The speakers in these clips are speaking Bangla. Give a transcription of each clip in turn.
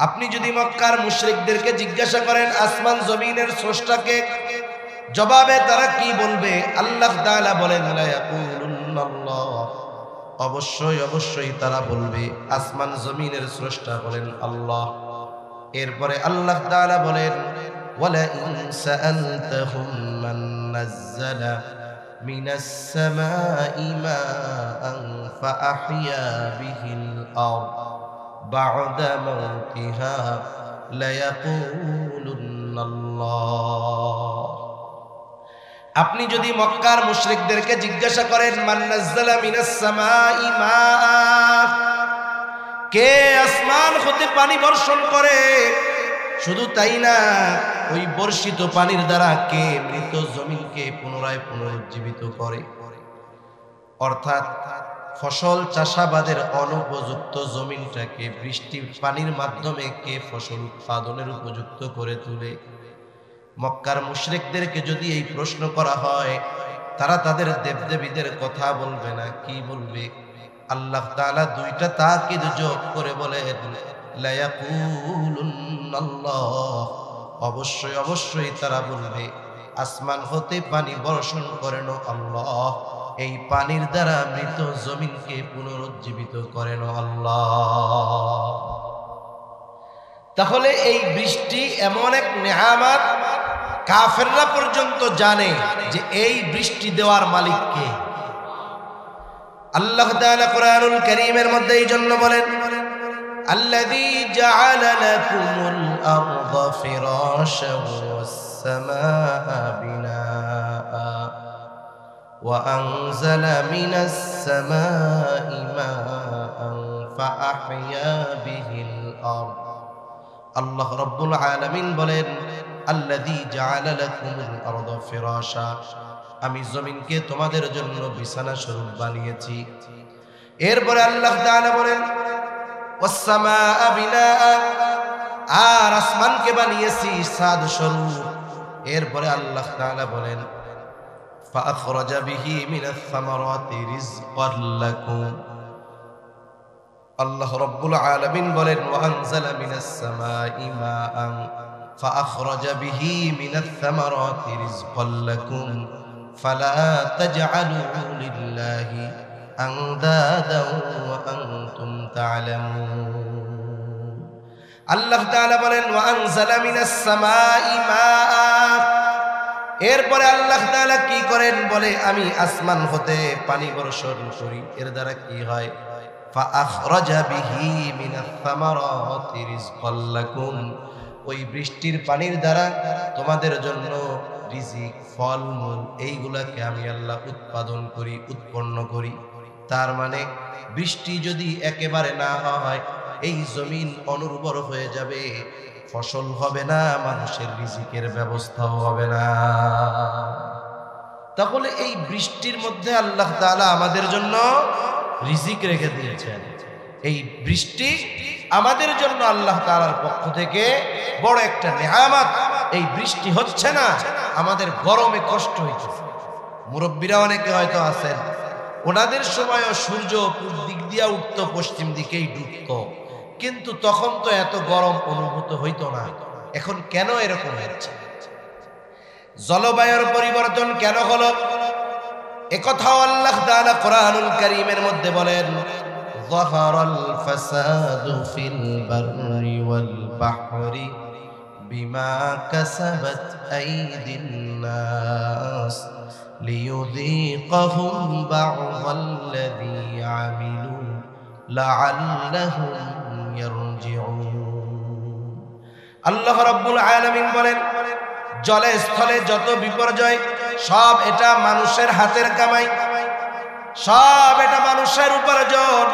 আপনি যদি মক্কার মুশরিকদেরকে জিজ্ঞাসা করেন আসমান জমিনের স্রষ্টাকে, জবাবে তারা কি বলবে? আল্লাহ তাআলা বলেন লা ইয়াকুলুন্নাল্লাহ, অবশ্যই অবশ্যই তারা বলবে আসমান জমিনের স্রষ্টা বলেন আল্লাহ। এরপরে আল্লাহ তাআলা বলেন ওয়ালা ইন সাআলতাহুম মান নাযালা মিনাস সামাই মাআন ফাআহইয়া বিহিল আরদ বা'দা মাউতিহা লায়াকুলুন্নাল্লাহ। আপনি যদি মক্কার মুশরিকদেরকে জিজ্ঞাসা করেন মান নাযালা মিনাস সামাই মাআ, কে আসমান হতে পানি বর্ষণ করে, শুধু তাই না ওই বর্ষিত পানির দ্বারা কে মৃত জমিনকে পুনরায় পুনরুজ্জীবিত করে, অর্থাৎ ফসল চাষাবাদের অনুপযুক্ত জমিনটাকে বৃষ্টির পানির মাধ্যমে কে ফসল উৎপাদনের উপযুক্ত করে তোলে। মক্কার মুশরিকদেরকে যদি এই প্রশ্ন করা হয়, তারা তাদের দেবদেবীদের কথা বলবে না, কি বলবে? আল্লাহ তাআলা দুইটা তাকিদ যোগ করে বলেন লা ইয়াকুলুন্নাল্লাহ, অবশ্যই অবশ্যই তারা বলবে আসমান হতে পানি বর্ষণ করেন আল্লাহ, এই পানির দ্বারা মৃত জমিনকে পুনরুজ্জীবিত করেন আল্লাহ। তাহলে এই বৃষ্টি এমন এক নেয়ামত, কাফেররা পর্যন্ত জানে যে এই বৃষ্টি দেওয়ার মালিক কে। আল্লাহ তাআলা কোরআনুল কারীমের মধ্যে এই জন্য বলেন আল্লাযী জাআলা লাকুমুল আরদা ফিরাশান ওয়াস সামাআ বিনাআ ওয়া আনজালা মিনাস সামাই মাআন ফাআহইয়া বিহিল আরদ। আল্লাহ রাব্বুল আলামিন বলেন আল্লাযী জাআলা লাকুমুল আরদা ফিরাশা, আমি জমিনকে তোমাদের জন্য বিছানা স্বরূপ বানিয়েছি। এরপরে আল্লাহ তাআলা বলেন ওয়াস সামাআ বিনাআ, আর আসমানকে বানিয়েছি ছাদ স্বরূপ। এরপরে আল্লাহ তাআলা বলেন ফাআখরাজা বিহি মিনাস সামারাতি রিজকান লাকুম। আল্লাহ রাব্বুল আলামিন বলেন ওয়া আনজালা মিনাস সামাই মাআন ফাআখরাজা বিহি মিনাস সামারাতি রিজকান লাকুম ফালা তাজআলু লিল্লাহি আনদাদান ওয়া আনতুম তা'লামুন। আল্লাহ তাআলা বলেন ওয়া আনজালা মিনাস সামাই মাআ। এরপরে আল্লাহ তাআলা কি করেন? বলে আমি আসমান হতে পানি বর্ষণ করি, এর দ্বারা কি হয়? ফাআখরাজা বিহি মিনাস সামারাতি রিজকান লাকুম, ওই বৃষ্টির পানির দ্বারা তোমাদের জন্য রিজিক, ফলমূল এইগুলাকে আমি আল্লাহ উৎপাদন করি, উৎপন্ন করি। তার মানে বৃষ্টি যদি একেবারে না হয়, এই জমিন অনুর্বর হয়ে যাবে, ফসল হবে না, মানুষের রিজিকের ব্যবস্থাও হবে না। তাহলে এই বৃষ্টির মধ্যে আল্লাহ তাআলা আমাদের জন্য রিজিক রেখে দিয়েছেন। এই বৃষ্টি আমাদের জন্য আল্লাহ তাআলার পক্ষ থেকে বড় একটা নেয়ামত। এই বৃষ্টি হচ্ছে না, আমাদের গরমে কষ্ট হইছে। মুরব্বীরা অনেকে হয়তো আছেন, ওনাদের সময়ও সূর্য পূর্ব দিক দিয়া উঠত, পশ্চিম দিকেই ডুবত, কিন্তু তখন তো এত গরম অনুভূত হইতো না। এখন কেন এরকম হচ্ছে? জলবায়ুর পরিবর্তন কেন হলো? একথাও আল্লাহ তাআলা কোরআনুল কারীমের মধ্যে বলেন যাহারাল ফাসাদু ফিল বাররি ওয়াল বাহরি বিমা কাসাবাত আইদিন নাস লিয়ুযীকাহুম বা'দাল্লাযী আমিলু লাআল্লাহুম ইয়ারজিউন। আল্লাহ রাব্বুল আলামিন বলেন জলে স্থলে যত বিপর্যয়, সব এটা মানুষের হাতের কামাই, সব এটা মানুষের উপার্জন।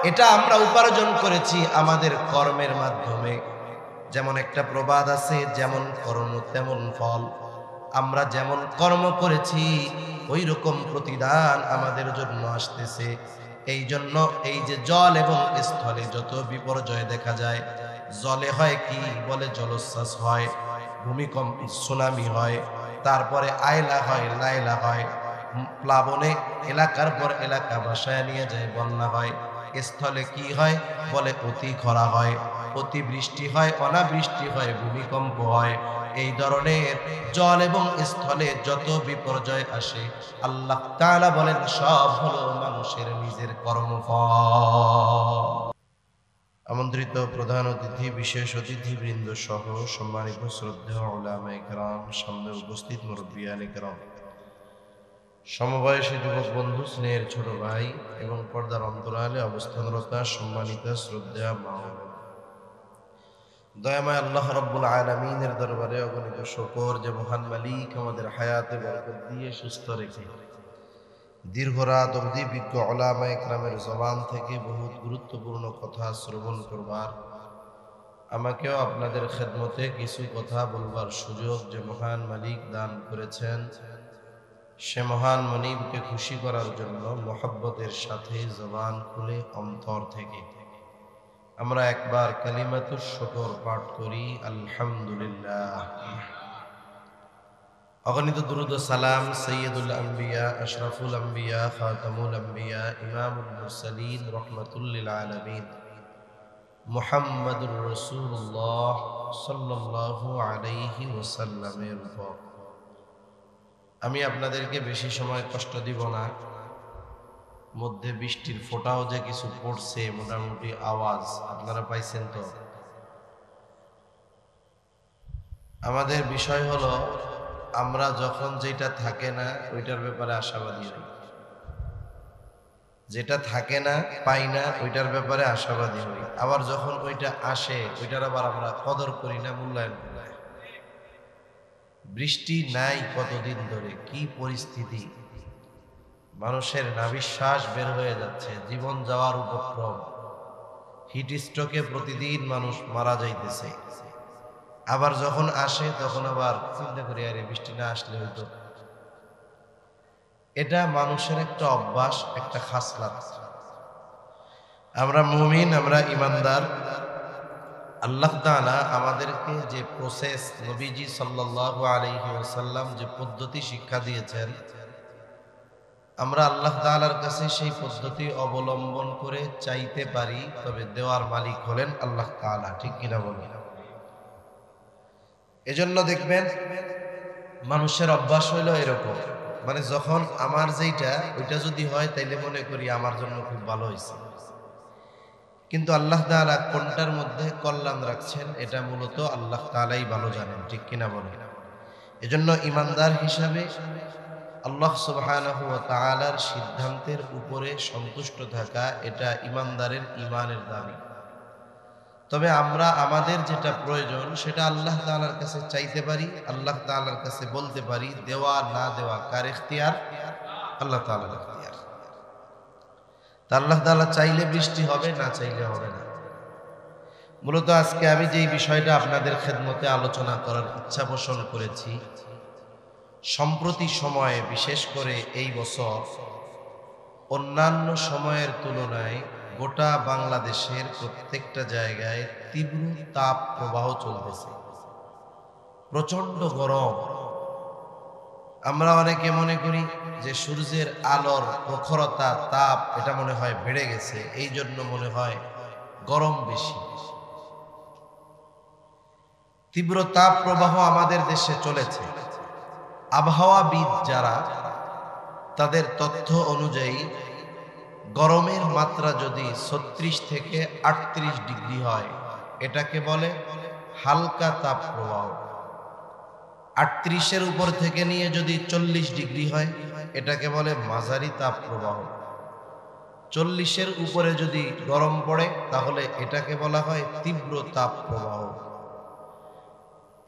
এটা আমরা উপার্জন করেছি আমাদের কর্মের মাধ্যমে। যেমন একটা প্রবাদ আছে, যেমন কর্ম তেমন ফল। আমরা যেমন কর্ম করেছি ওই রকম প্রতিদান আমাদের জন্য আসতেছে। এই জন্য এই যে জল এবং স্থলে যত বিপর্যয় দেখা যায়, জলে হয় কি বলে জলোচ্ছ্বাস হয়, ভূমিকম্প, সুনামি হয়, তারপরে আয়লা হয়, লায়লা হয়, প্লাবনে এলাকার পর এলাকা ভাসায় নিয়ে যায়, বন্যা হয়। স্থলে কি হয় বলে অতি খরা হয়, অতিবৃষ্টি হয়, অনাবৃষ্টি হয়, ভূমিকম্প হয়, এই ধরনের জল এবং স্থলে যত বিপর্যয় আসে, আল্লাহ তাআলা বলেন সব হলো মানুষের নিজের কর্মফল। আমন্ত্রিত প্রধান অতিথি, বিশেষ অতিথিবৃন্দ সহ সম্মানিত শ্রদ্ধেয় উলামায়ে কেরাম, সামনে উপস্থিত মুরব্বিয়ানে কেরাম, সমবয়সী যুবক বন্ধু, স্নেহের ছোট ভাই এবং পর্দার অন্তরালে অবস্থানরত সম্মানিত শ্রদ্ধেয় মা, দয়াময় আল্লাহ রাব্বুল আলামিনের দরবারে অগণিত শুকর যে মহান মালিক আমাদের হায়াতে বরকত দিয়ে সুস্থ রেখে দীর্ঘ রাত অবধি বিজ্ঞ উলামায়ে কেরামের জবান থেকে বহুত গুরুত্বপূর্ণ কথা শ্রবণ করবার, আমাকেও আপনাদের খেদমতে কিছু কথা বলবার সুযোগ যে মহান মালিক দান করেছেন, সে মহান মনিবকে খুশি করার জন্য মোহাব্বতের সাথে জবান খুলে অন্তর থেকে আমরা একবার কালিমাতুশ শুকর পাঠ করি, আলহামদুলিল্লাহ। অগণিত দুরূদ ও সালাম সাইয়্যিদুল আম্বিয়া, আশরাফুল আম্বিয়া, খাতামুল আম্বিয়া, ইমামুল মুরসালিন, রাহমাতুল লিল আলামিন মুহাম্মাদুর রাসূলুল্লাহ সাল্লাল্লাহু আলাইহি ওয়াসাল্লামের উপর। আমি আপনাদেরকে বেশি সময় কষ্ট দিব না। মধ্যে বৃষ্টির ফোঁটাও যে কিছু পড়ছে, মোটামুটি আওয়াজ আপনারা পাইছেন তো। আমাদের বিষয় হলো, আমরা যখন যেটা থাকে না ওইটার ব্যাপারে আশাবাদী হই, যেটা থাকে না, পাই না, ওইটার ব্যাপারে আশাবাদী হই। আবার যখন ওইটা আসে ওইটার আবার আমরা কদর করি না, মূল্যায়ন করি না। বৃষ্টি নাই কতদিন ধরে, কি পরিস্থিতি, মানুষের নাভিশ্বাস বের হয়ে যাচ্ছে, জীবন যাওয়ার উপক্রম, হিট স্ট্রোকে প্রতিদিন মানুষ মারা যাইতেছে। আবার যখন আসে তখন আবার চিন্তা করি, আরে বৃষ্টি না আসলে হইতো। এটা মানুষের একটা অভ্যাস, একটা খাসলাত। আমরা মুমিন, আমরা ইমানদার। আল্লাহ তাআলা আমাদেরকে যে প্রসেস, নবীজি সাল্লাল্লাহু আলাইহি ওয়াসাল্লাম যে পদ্ধতি শিক্ষা দিয়েছেন, আমরা আল্লাহ তাআলার কাছে সেই পদ্ধতি অবলম্বন করে চাইতে পারি, তবে দেওয়ার মালিক হলেন আল্লাহ তাআলা, ঠিক কিনা বলেন? এজন্য দেখবেন মানুষের অভ্যাস হইল এরকম, মানে যখন আমার যেটা ওইটা যদি হয় তাইলে মনে করি আমার জন্য খুব ভালো হয়েছে। কিন্তু আল্লাহ তাআলা কোনটার মধ্যে কল্যাণ রাখছেন এটা মূলত আল্লাহ তাআলাই ভালো জানেন, ঠিক কিনা বলেন? এজন্য ইমানদার হিসাবে আল্লাহ সুবহানাহু ওয়া তাআলার সিদ্ধান্তের উপরে সন্তুষ্ট থাকা, এটা ইমানদারের ইমানের দাবি। তবে আমরা আমাদের যেটা প্রয়োজন সেটা আল্লাহ তাআলার কাছে চাইতে পারি, আল্লাহ তাআলার কাছে বলতে পারি। দেওয়া না দেওয়া কার ইখতিয়ার? আল্লাহ তাআলার ইখতিয়ার। তা আল্লাহ তাআলা চাইলে বৃষ্টি হবে, না চাইলে হবে না। মূলত আজকে আমি যেই বিষয়টা আপনাদের খেদমতে আলোচনা করার ইচ্ছা পোষণ করেছি, সম্প্রতি সময়ে বিশেষ করে এই বছর অন্যান্য সময়ের তুলনায় গোটা বাংলাদেশের প্রত্যেকটা জায়গায় তীব্র তাপ প্রবাহ চলতেছে, প্রচন্ড গরম। আমরা অনেকে মনে করি যে সূর্যের আলোর প্রখরতা, তাপ, এটা মনে হয় বেড়ে গেছে, এই জন্য মনে হয় গরম বেশি। তীব্র তাপ প্রবাহ আমাদের দেশে চলেছে। আবহাওয়াবিদ যারা, তাদের তথ্য অনুযায়ী গরমের মাত্রা যদি 36 থেকে 38 ডিগ্রি হয়, এটাকে বলে হালকা তাপ প্রবাহ। 38-এর উপর থেকে নিয়ে যদি 40 ডিগ্রি হয়, এটাকে বলে মাঝারি তাপ প্রবাহ। 40-এর উপরে যদি গরম পড়ে তাহলে এটাকে বলা হয় তীব্র তাপ প্রবাহ।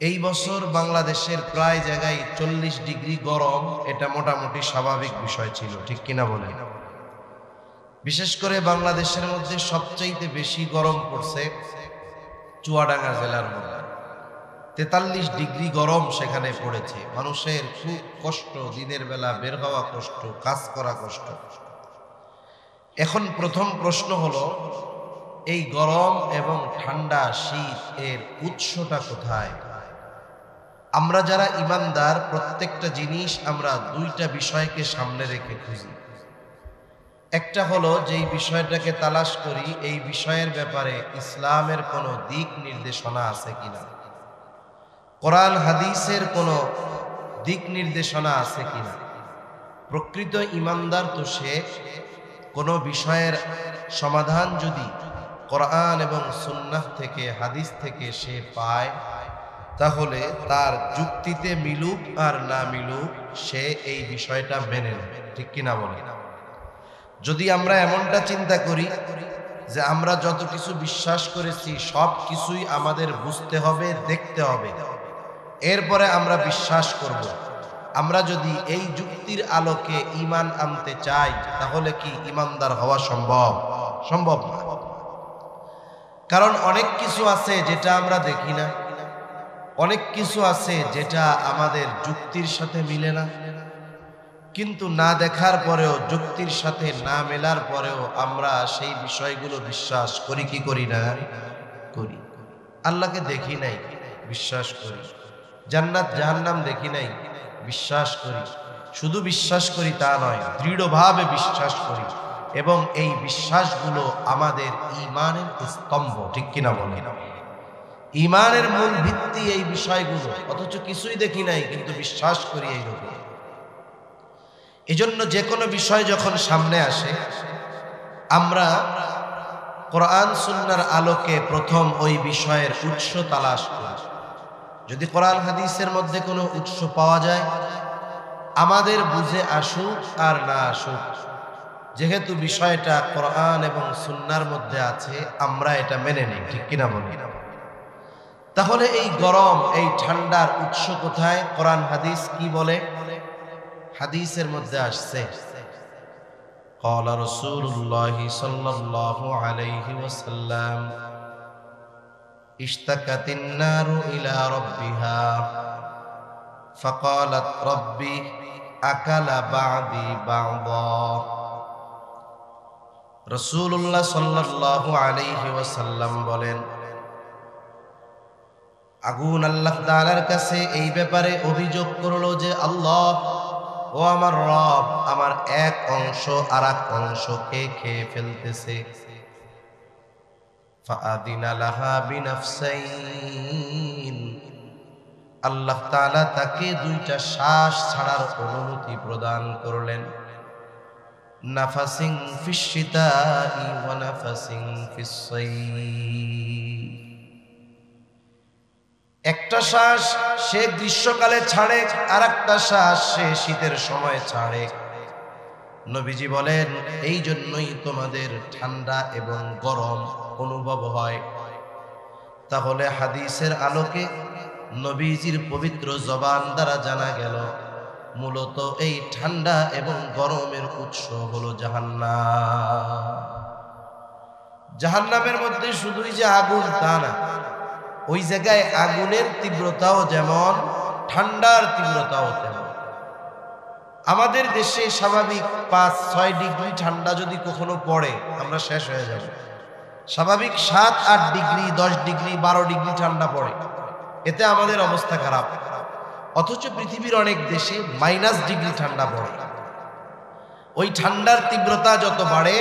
এই বছর বাংলাদেশের প্রায় জায়গায় 40 ডিগ্রি গরম, এটা মোটামুটি স্বাভাবিক বিষয় ছিল, ঠিক কিনা বলেন? বিশেষ করে বাংলাদেশের মধ্যে সবচাইতে বেশি গরম পড়ছে চুয়াডাঙ্গা জেলার মধ্যে। 43 ডিগ্রি গরম সেখানে পড়েছে। মানুষের খুব কষ্ট, দিনের বেলা বের হওয়া কষ্ট, কাজ করা কষ্ট। এখন প্রথম প্রশ্ন হলো, এই গরম এবং ঠান্ডা, শীত, এর উৎসটা কোথায়? আমরা যারা ইমানদার, প্রত্যেকটা জিনিস আমরা দুইটা বিষয়কে সামনে রেখে খুঁজি। একটা হলো যেই বিষয়টাকে তালাশ করি এই বিষয়ের ব্যাপারে ইসলামের কোনো দিক নির্দেশনা আছে কিনা, কোরআন হাদিসের কোনো দিক নির্দেশনা আছে কিনা। প্রকৃত ইমানদার তো সে কোনো বিষয়ের সমাধান যদি কোরআন এবং সুন্নাহ থেকে, হাদিস থেকে সে পায়, তাহলে তার যুক্তিতে মিলুক আর না মিলুক সে এই বিষয়টা মেনে নেয়, ঠিক কিনা বলে। যদি আমরা এমনটা চিন্তা করি যে আমরা যত কিছু বিশ্বাস করেছি সব কিছুই আমাদের বুঝতে হবে, দেখতে হবে, এরপরে আমরা বিশ্বাস করব, আমরা যদি এই যুক্তির আলোকে ঈমান আনতে চাই, তাহলে কি ঈমানদার হওয়া সম্ভব? সম্ভব না। কারণ অনেক কিছু আছে যেটা আমরা দেখি না, অনেক কিছু আছে যেটা আমাদের যুক্তির সাথে মিলে না, কিন্তু না দেখার পরেও, যুক্তির সাথে না মেলার পরেও আমরা সেই বিষয়গুলো বিশ্বাস করি কি করি না? করি। আল্লাহকে দেখি নাই, বিশ্বাস করি। জান্নাত জাহান্নাম দেখি নাই, বিশ্বাস করি। শুধু বিশ্বাস করি তা নয়, দৃঢ়ভাবে বিশ্বাস করি, এবং এই বিশ্বাসগুলো আমাদের ঈমানের স্তম্ভ, ঠিক কিনা বলেন? ঈমানের মূল ভিত্তি এই বিষয়গুলো, অথচ কিছুই দেখি নাই কিন্তু বিশ্বাস করি এইরকম। এজন্য যে কোনো বিষয় যখন সামনে আসে, আমরা কোরআন সুন্নাহর আলোকে প্রথম ওই বিষয়ের উৎস তালাশ করি। যদি কোরআন হাদিসের মধ্যে কোনো উৎস পাওয়া যায়, আমাদের বুঝে আসুক আর না আসুক, যেহেতু বিষয়টা কোরআন এবং সুন্নাহর মধ্যে আছে, আমরা এটা মেনে নিই, ঠিক কিনা বলি। তাহলে এই গরম, এই ঠান্ডার উৎস কোথায়? কোরআন হাদিস কি বলে? হাদিসের মধ্যে আসছে, قال رسول الله صلى الله عليه وسلم اشتكت النار إلى ربها فقالت ربي أكل بعضي بعضا। রাসূলুল্লাহ সাল্লাল্লাহু আলাইহি ওয়াসাল্লাম বলেন, আগুন আল্লাহ তাআলার কাছে এই ব্যাপারে অভিযোগ করলো যে, আল্লাহ, ও আমার রব, আমার এক অংশ আর এক অংশকে খেয়ে ফেলতেছে। ফাআদিনা লাহা বিনাফসাইন, আল্লাহ তাআলা তাকে দুইটা শ্বাস ছাড়ার অনুমতি প্রদান করলেন। নাফাসিন ফিশ শিতাই ওয়া নাফাসিন ফিস সাইফ, একটা শ্বাস সে গ্রীষ্মকালে ছাড়ে, আর একটা শ্বাস সে শীতের সময় ছাড়ে। নবীজি বলেন, এই জন্যই তোমাদের ঠান্ডা এবং গরম অনুভব হয়। তাহলে হাদিসের আলোকে নবীজির পবিত্র জবান দ্বারা জানা গেল, মূলত এই ঠান্ডা এবং গরমের উৎস হলো জাহান্নাম। জাহান্নামের মধ্যে শুধুই যে আগুন তা না, ওই জায়গায় আগুনের তীব্রতাও যেমন, ঠান্ডার তীব্রতাও তেমন। আমাদের দেশে স্বাভাবিক 5-6 ডিগ্রি ঠান্ডা যদি কখনো পড়ে, আমরা শেষ হয়ে যাব। স্বাভাবিক 7-8 ডিগ্রি, 10 ডিগ্রি, 12 ডিগ্রি ঠান্ডা পড়ে, এতে আমাদের অবস্থা খারাপ। অথচ পৃথিবীর অনেক দেশে -ডিগ্রি ঠান্ডা পড়ে। ওই ঠান্ডার তীব্রতা যত বাড়ে,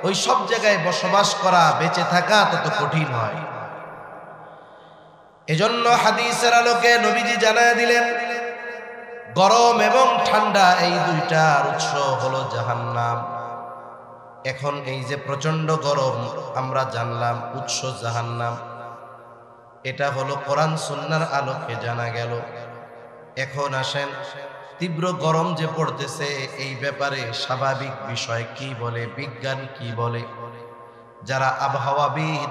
ওই সব জায়গায় বসবাস করা, বেঁচে থাকা তত কঠিন হয়। এজন্য হাদিসের আলোকে নবীজি জানায় দিলেন, গরম এবং ঠান্ডা এই দুইটার উৎস হলো জাহান্নাম। এখন এই যে প্রচন্ড গরম, আমরা জানলাম উৎস জাহান্নাম, এটা হলো কোরআন সুন্নাহর আলোকে জানা গেল। এখন আসেন, তীব্র গরম যে পড়তেছে, এই ব্যাপারে স্বাভাবিক বিষয় কি বলে, বিজ্ঞান কি বলে? যারা আবহাওয়াবিদ,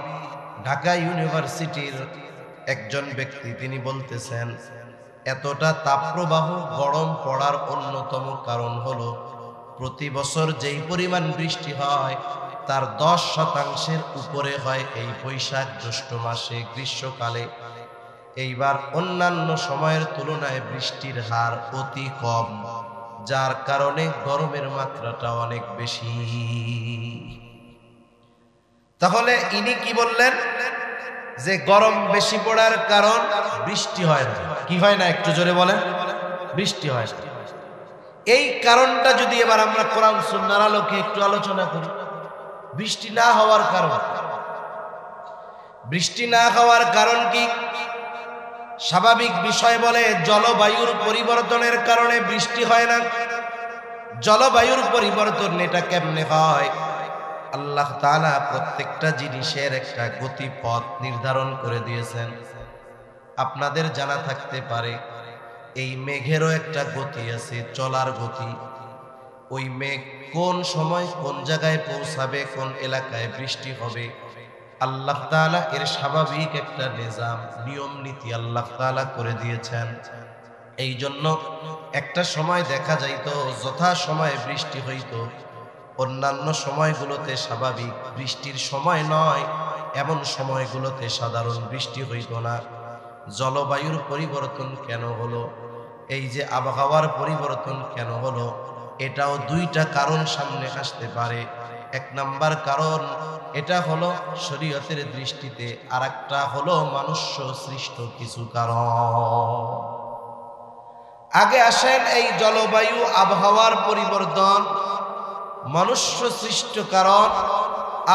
ঢাকা ইউনিভার্সিটির একজন ব্যক্তি, তিনি বলতেছেন, এতটা তাপপ্রবাহ গরম পড়ার অন্যতম কারণ হলো প্রতি বছর যেই পরিমাণ বৃষ্টি হয় তার 10% উপরে হয় এই বৈশাখ জ্যৈষ্ঠ মাসে গ্রীষ্মকালে। এইবার অন্যান্য সময়ের তুলনায় বৃষ্টির হার অতি কম, যার কারণে গরমের মাত্রাটা অনেক বেশি। তাহলে ইনি কি বললেন? যে গরম বেশি পড়ার কারণ বৃষ্টি হয় না। কি হয় না? একটু জোরে বলেন। বৃষ্টি হয় না। এই কারণটা যদি এবার আমরা কোরআন সুন্নাহর আলোকে একটু আলোচনা করি, বৃষ্টি না হওয়ার কারণ, বৃষ্টি না হওয়ার কারণ কি? স্বাভাবিক বিষয় বলে জলবায়ুর পরিবর্তনের কারণে বৃষ্টি হয় না। জলবায়ুর পরিবর্তন এটা কেমনে হয়? আল্লাহ তাআলা প্রত্যেকটা জিনিসের একটা গতিপথ নির্ধারণ করে দিয়েছেন। আপনাদের জানা থাকতে পারে এই মেঘেরও একটা গতি আছে, চলার গতি। ওই মেঘ কোন সময় কোন জায়গায় পৌঁছাবে, কোন এলাকায় বৃষ্টি হবে, আল্লাহ তাআলা এর স্বাভাবিক একটা নিজাম, নিয়ম নীতি আল্লাহ তাআলা করে দিয়েছেন। এই জন্য একটা সময় দেখা যাইতো যথা সময়ে বৃষ্টি হইতো, অন্যান্য সময়গুলোতে স্বাভাবিক বৃষ্টির সময় নয় এমন সময়গুলোতে সাধারণ বৃষ্টি হইতো না। জলবায়ুর পরিবর্তন কেন হলো? এই যে আবহাওয়ার পরিবর্তন কেন হলো? এটাও দুইটা কারণ সামনে আসতে পারে। এক নাম্বার কারণ এটা হলো শরীয়তের দৃষ্টিতে, আর একটা হলো মনুষ্য সৃষ্ট কিছু কারণ। আগে আসেন এই জলবায়ু আবহাওয়ার পরিবর্তন মনুষ্য সৃষ্ট কারণ,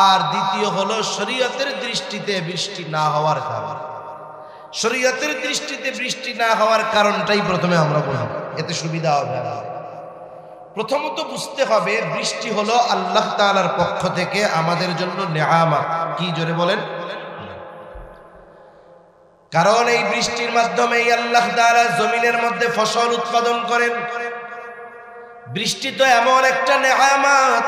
আর দ্বিতীয় হলো শরীয়তের দৃষ্টিতে বৃষ্টি না হওয়ার কারণ। শরীয়তের দৃষ্টিতে বৃষ্টি না হওয়ার কারণটাই প্রথমে আমরা বলব, এতে সুবিধা হবে। প্রথমত বুঝতে হবে বৃষ্টি হলো আল্লাহ তাআলার পক্ষ থেকে আমাদের জন্য নেয়ামত। কি জোরে বলেন? কারণ এই বৃষ্টির মাধ্যমেই আল্লাহ তাআলা জমিনের মধ্যে ফসল উৎপাদন করেন। বৃষ্টি তো এমন একটা নেয়ামত,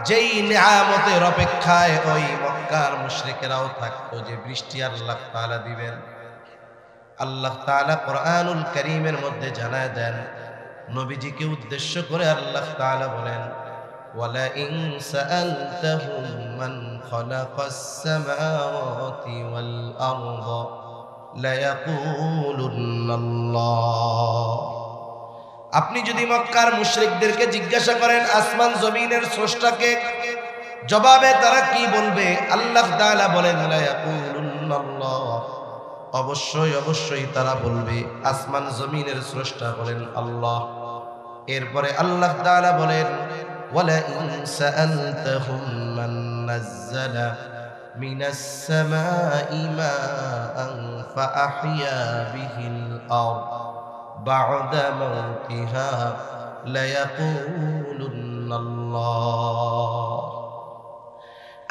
যেই নেয়ামতের অপেক্ষায় ওই মক্কার মুশরিকেরাও থাকতো যে বৃষ্টি আল্লাহ তাআলা দিবেন। আল্লাহ তাআলা কোরআনুল কারীমের মধ্যে জানায় দেন, নবীজিকে উদ্দেশ্য করে আল্লাহ তাআলা বলেন, ওয়ালা ইন সাআলতাহুম মান খালাকাস সামাওয়াতি ওয়াল আরদা লায়াকুলুন্নাল্লাহ। আপনি যদি মক্কার মুশরিকদেরকে জিজ্ঞাসা করেন আসমান জমিনের স্রষ্টাকে, জবাবে তারা কি বলবে? আল্লাহ তাআলা বলেন লায়াকুলুন্নাল্লাহ, অবশ্যই অবশ্যই তারা বলবে আসমান জমিনের স্রষ্টা বলেন আল্লাহ। এরপরে আল্লাহ তাআলা বলেন ওয়ালা ইন সাআলতাহুম মান নাযালা মিনাস সামাই মাআন ফাআহইয়া বিহিল আরদ বা'দা মাউতিহা লায়াকুলুন্নাল্লাহ।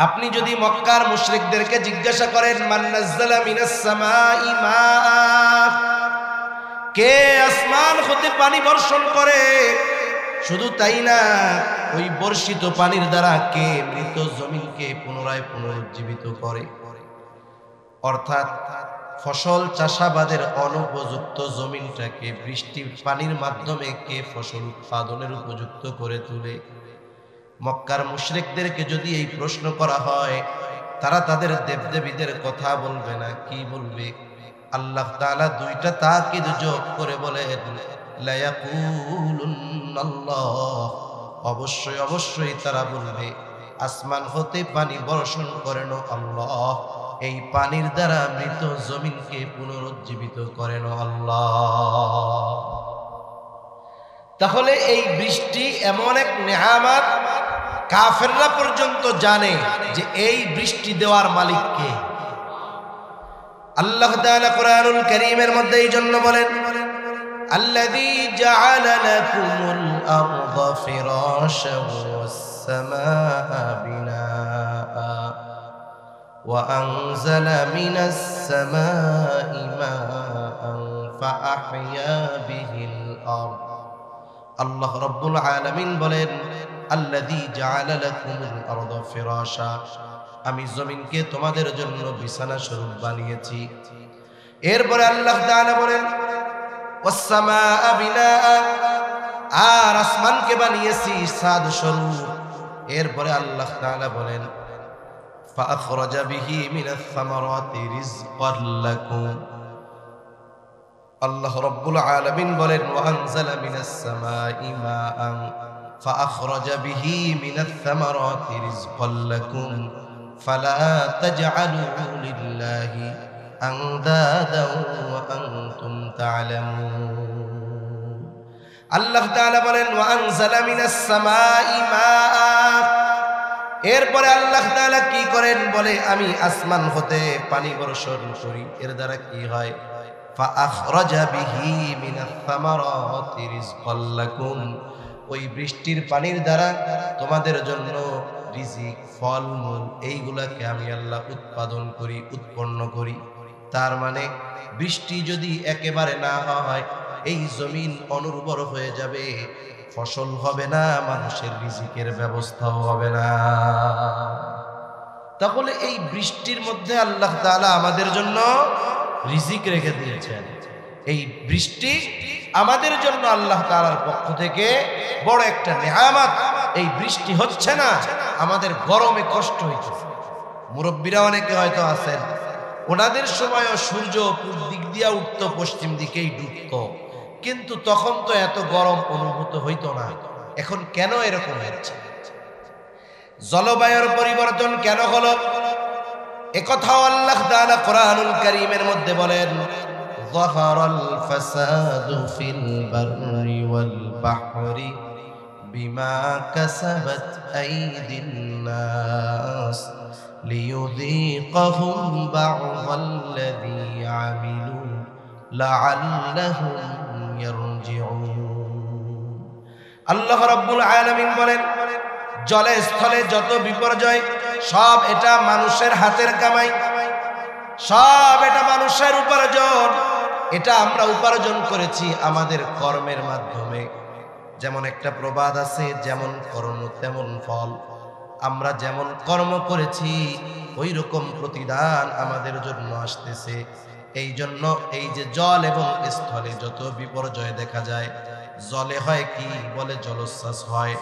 আপনি যদি মক্কার মুশরিকদেরকে জিজ্ঞাসা করেন মান নাযালা মিনাস সামাই মাআ, কে আসমান হতে পানি বর্ষণ করে, শুধু তাই না ওই বর্ষিত পানির দ্বারা কে মৃত জমিনকে পুনরায় পুনরুজ্জীবিত করে, অর্থাৎ ফসল চাষাবাদের অনুপযুক্ত জমিনটাকে বৃষ্টির পানির মাধ্যমে কে ফসল উৎপাদনের উপযুক্ত করে তোলে। মক্কার মুশরিকদেরকে যদি এই প্রশ্ন করা হয়, তারা তাদের দেবদেবীদের কথা বলবে না, কি বলবে? আল্লাহ তাআলা দুইটা তাকিদ যোগ করে বলেন লায়াকুলুন্নাল্লাহ, অবশ্যই অবশ্যই তারা বলবে আসমান হতে পানি বর্ষণ করেন আল্লাহ, এই পানির দ্বারা মৃত জমিনকে পুনরুজ্জীবিত করেন আল্লাহ। তাহলে এই বৃষ্টি এমন এক নেয়ামত, কাফেররা পর্যন্ত জানে যে এই বৃষ্টি দেওয়ার মালিক কে। আল্লাহ তাআলা কোরআনুল কারীমের মধ্যে এই জন্য বলেন আল্লাযী জাআলা লাকুমুল আরদা ফিরাশান ওয়াস সামাআ বিনাআ ওয়া আনজালা মিনাস সামাই মাআন ফাআহইয়া বিহিল আরদ। আল্লাহ রাব্বুল আলামিন বলেন আল্লাযী জাআলা লাকুমুল আরদা ফিরাশা, আমি জমিনকে তোমাদের জন্য বিছানা স্বরূপ বানিয়েছি। এরপরে আল্লাহ তাআলা বলেন ওয়াস সামাআ বিনাআ, আর আসমানকে বানিয়েছি ছাদ স্বরূপ। এরপরে আল্লাহ তাআলা বলেন ফাআখরাজা বিহি মিনাস সামারাতি রিজকান লাকুম। আল্লাহ রাব্বুল আলামিন বলেন ওয়া আনজালা মিনাস সামাই মাআন ফাআখরাজা বিহি মিনাস সামারাতি রিজকান লাকুম ফালা তাজআলু লিল্লাহি আনদাদা ওয়া আনতুম তা'লামুন। আল্লাহ তাআলা বলেন ওয়া আনজালা মিনাস সামাই মাআ। এরপরে আল্লাহ তাআলা কি করেন বলে আমি আসমান হতে পানি বর্ষণ করি, এর দ্বারা কি হয় ফাআখরাজা বিহি মিনাস সামারাতি রিজকাল লাকুম, ওই বৃষ্টির পানির দ্বারা তোমাদের জন্য রিজিক ফলমূল এইগুলাকে আমি আল্লাহ উৎপাদন করি, উৎপন্ন করি। তার মানে বৃষ্টি যদি একেবারে না হয় এই জমিন অনুর্বর হয়ে যাবে, ফসল হবে না, মানুষের রিজিকের ব্যবস্থাও হবে না। তাহলে এই বৃষ্টির মধ্যে আল্লাহ তাআলা আমাদের জন্য রিজিক রেখে দিয়েছেন। এই বৃষ্টি আমাদের জন্য আল্লাহ তাআলার পক্ষ থেকে বড় একটা নেয়ামত। এই বৃষ্টি হচ্ছে না, আমাদের গরমে কষ্ট হচ্ছে। মুরব্বীরা অনেকে হয়তো আছেন, ওনাদের সময়ও সূর্য পূর্ব দিক দিয়া উঠতো, পশ্চিম দিকেই ডুবতো, কিন্তু তখন তো এত গরম অনুভূত হইতো না। এখন কেন এরকম হচ্ছে? জলবায়ুর পরিবর্তন কেন হলো? একথাও আল্লাহ তাআলা কোরআনুল কারীমের মধ্যে বলেন যাহারাল ফাসাদু ফিল বাররি ওয়াল বাহরি বিমা কাসাবাত আইদিন নাস লিয়ুযীকাহুম বা'দাল্লাযী আমিলু লাআল্লাহুম ইয়ারজিউন। আল্লাহ রাব্বুল আলামিন বলেন জলে স্থলে যত বিপর্যয় সব এটা মানুষের হাতের কামাই, সব এটা মানুষের উপার্জন। এটা আমরা উপার্জন করেছি আমাদের কর্মের মাধ্যমে। যেমন একটা প্রবাদ আছে, যেমন কর্ম তেমন ফল। আমরা যেমন কর্ম করেছি ওই রকম প্রতিদান আমাদের জন্য আসতেছে। এই জন্য এই যে জল এবং স্থলে যত বিপর্যয় দেখা যায়, জলে হয় কি বলে জলোচ্ছ্বাস হয়,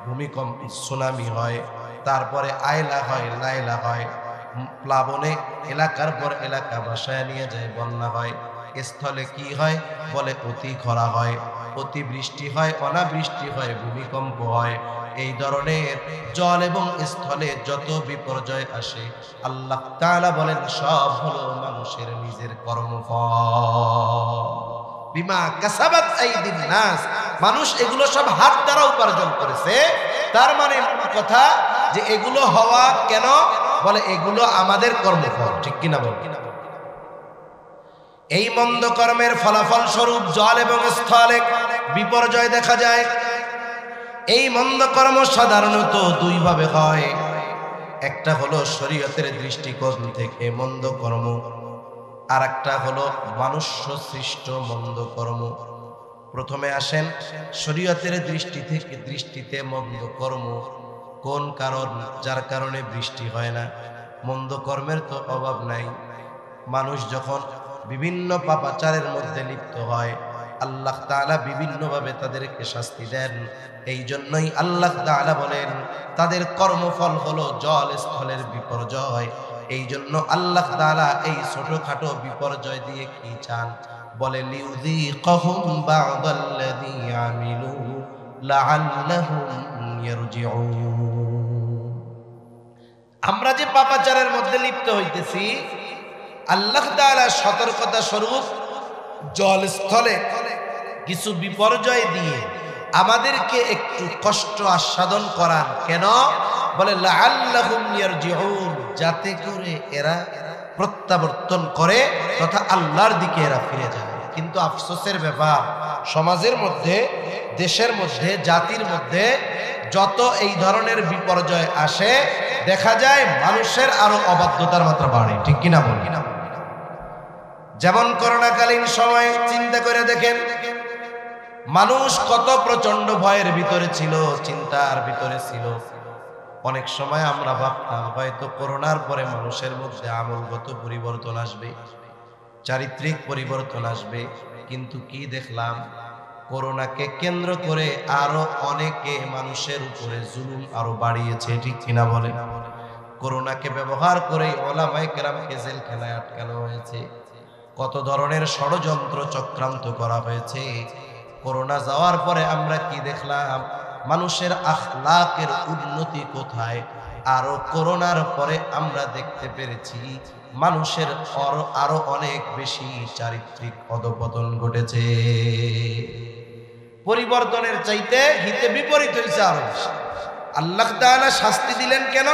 ভূমিকম্প সুনামি হয়, তারপরে আয়লা হয়, লায়লা হয়, প্লাবনে এলাকার পর এলাকা ভাসায় নিয়ে যায়, বন্যা হয়। স্থলে কি হয় বলে অতি খরা হয়, অতি বৃষ্টি হয়, অনাবৃষ্টি হয়, ভূমিকম্প হয়। এই ধরনের জল এবং স্থলে যত বিপর্যয় আসে আল্লাহ তাআলা বলেন সব হলো মানুষের নিজের কর্মফল। বিমা কাসাবাত আইদিন নাস, মানুষ এগুলো সব হাত দ্বারা উপার্জন করেছে। তার মানে কথা যে এগুলো হওয়া কেন বলে এগুলো আমাদের কর্মফল, ঠিক কিনা বল? এই মন্দ কর্মের ফলাফল স্বরূপ জল এবং স্থলে বিপর্যয় দেখা যায়। এই মন্দ কর্ম সাধারণত দুই ভাবে হয়। একটা হলো শরীয়তের দৃষ্টিকোণ থেকে মন্দ কর্ম, আর একটা হলো মনুষ্য সৃষ্ট মন্দ কর্ম। প্রথমে আসেন শরীয়তের দৃষ্টিতে মন্দ কর্ম কোন কারণ, যার কারণে বৃষ্টি হয় না। মন্দ কর্মের তো অভাব নাই। মানুষ যখন বিভিন্ন পাপাচারের মধ্যে লিপ্ত হয় আল্লাহ তাআলা বিভিন্নভাবে তাদেরকে শাস্তি দেন। এই জন্যই আল্লাহ তাআলা বলেন তাদের কর্মফল হলো জল স্থলের বিপর্যয়। এই জন্য আল্লাহ তাআলা এই ছোটখাটো বিপর্যয় দিয়ে কি চান বলে লিউযীকাহুম বা'দাল্লাযী আমিলু লাআল্লাহুম ইয়ারজিউন। আমরা যে পাপাচারের মধ্যে লিপ্ত হইতেছি আল্লাহ তাআলা সতর্কতা স্বরূপ জল স্থলে কিছু বিপর্যয় দিয়ে আমাদেরকে একটু কষ্ট আস্বাদন করান। কেন বলে লাআল্লাহুম ইয়ারজিউন, যাতে করে এরা প্রত্যাবর্তন করে তথা আল্লাহর দিকে এরা ফিরে যায়। কিন্তু আফসোসের ব্যাপার, সমাজের মধ্যে, দেশের মধ্যে, জাতির মধ্যে যত এই ধরনের বিপর্যয় আসে দেখা যায় মানুষের আরো অবাধ্যতার মাত্রা বাড়ে, ঠিক কিনা বল? যেমন করোনাকালীন সময় চিন্তা করে দেখেন মানুষ কত প্রচন্ড ভয়ের ভিতরে ছিল, চিন্তার ভিতরে ছিল। অনেক সময় আমরা ভাবতাম হয়তো করোনার পরে মানুষের মধ্যে আমলগত পরিবর্তন আসবে, চারিত্রিক পরিবর্তন আসবে। কিন্তু কি দেখলাম, করোনাকে কেন্দ্র করে আরো অনেকে মানুষের উপরে জুলুম আরো বাড়িয়েছে, ঠিক কিনা বলে? করোনাকে ব্যবহার করে ওলামায়ে কেরামকে জেলখানায় আটকানো হয়েছে, কত ধরনের ষড়যন্ত্র চক্রান্ত করা হয়েছে। করোনা যাওয়ার পরে আমরা কি দেখলাম, মানুষের আখলাকের উন্নতি কোথায়? আরো করোনার পরে আমরা দেখতে পেরেছি মানুষের আরো অনেক বেশি চারিত্রিক অধঃপতন ঘটেছে। পরিবর্তনের চাইতে হিতে বিপরীত হয়েছে আরো বেশি। আল্লাহ তাআলা শাস্তি দিলেন কেন?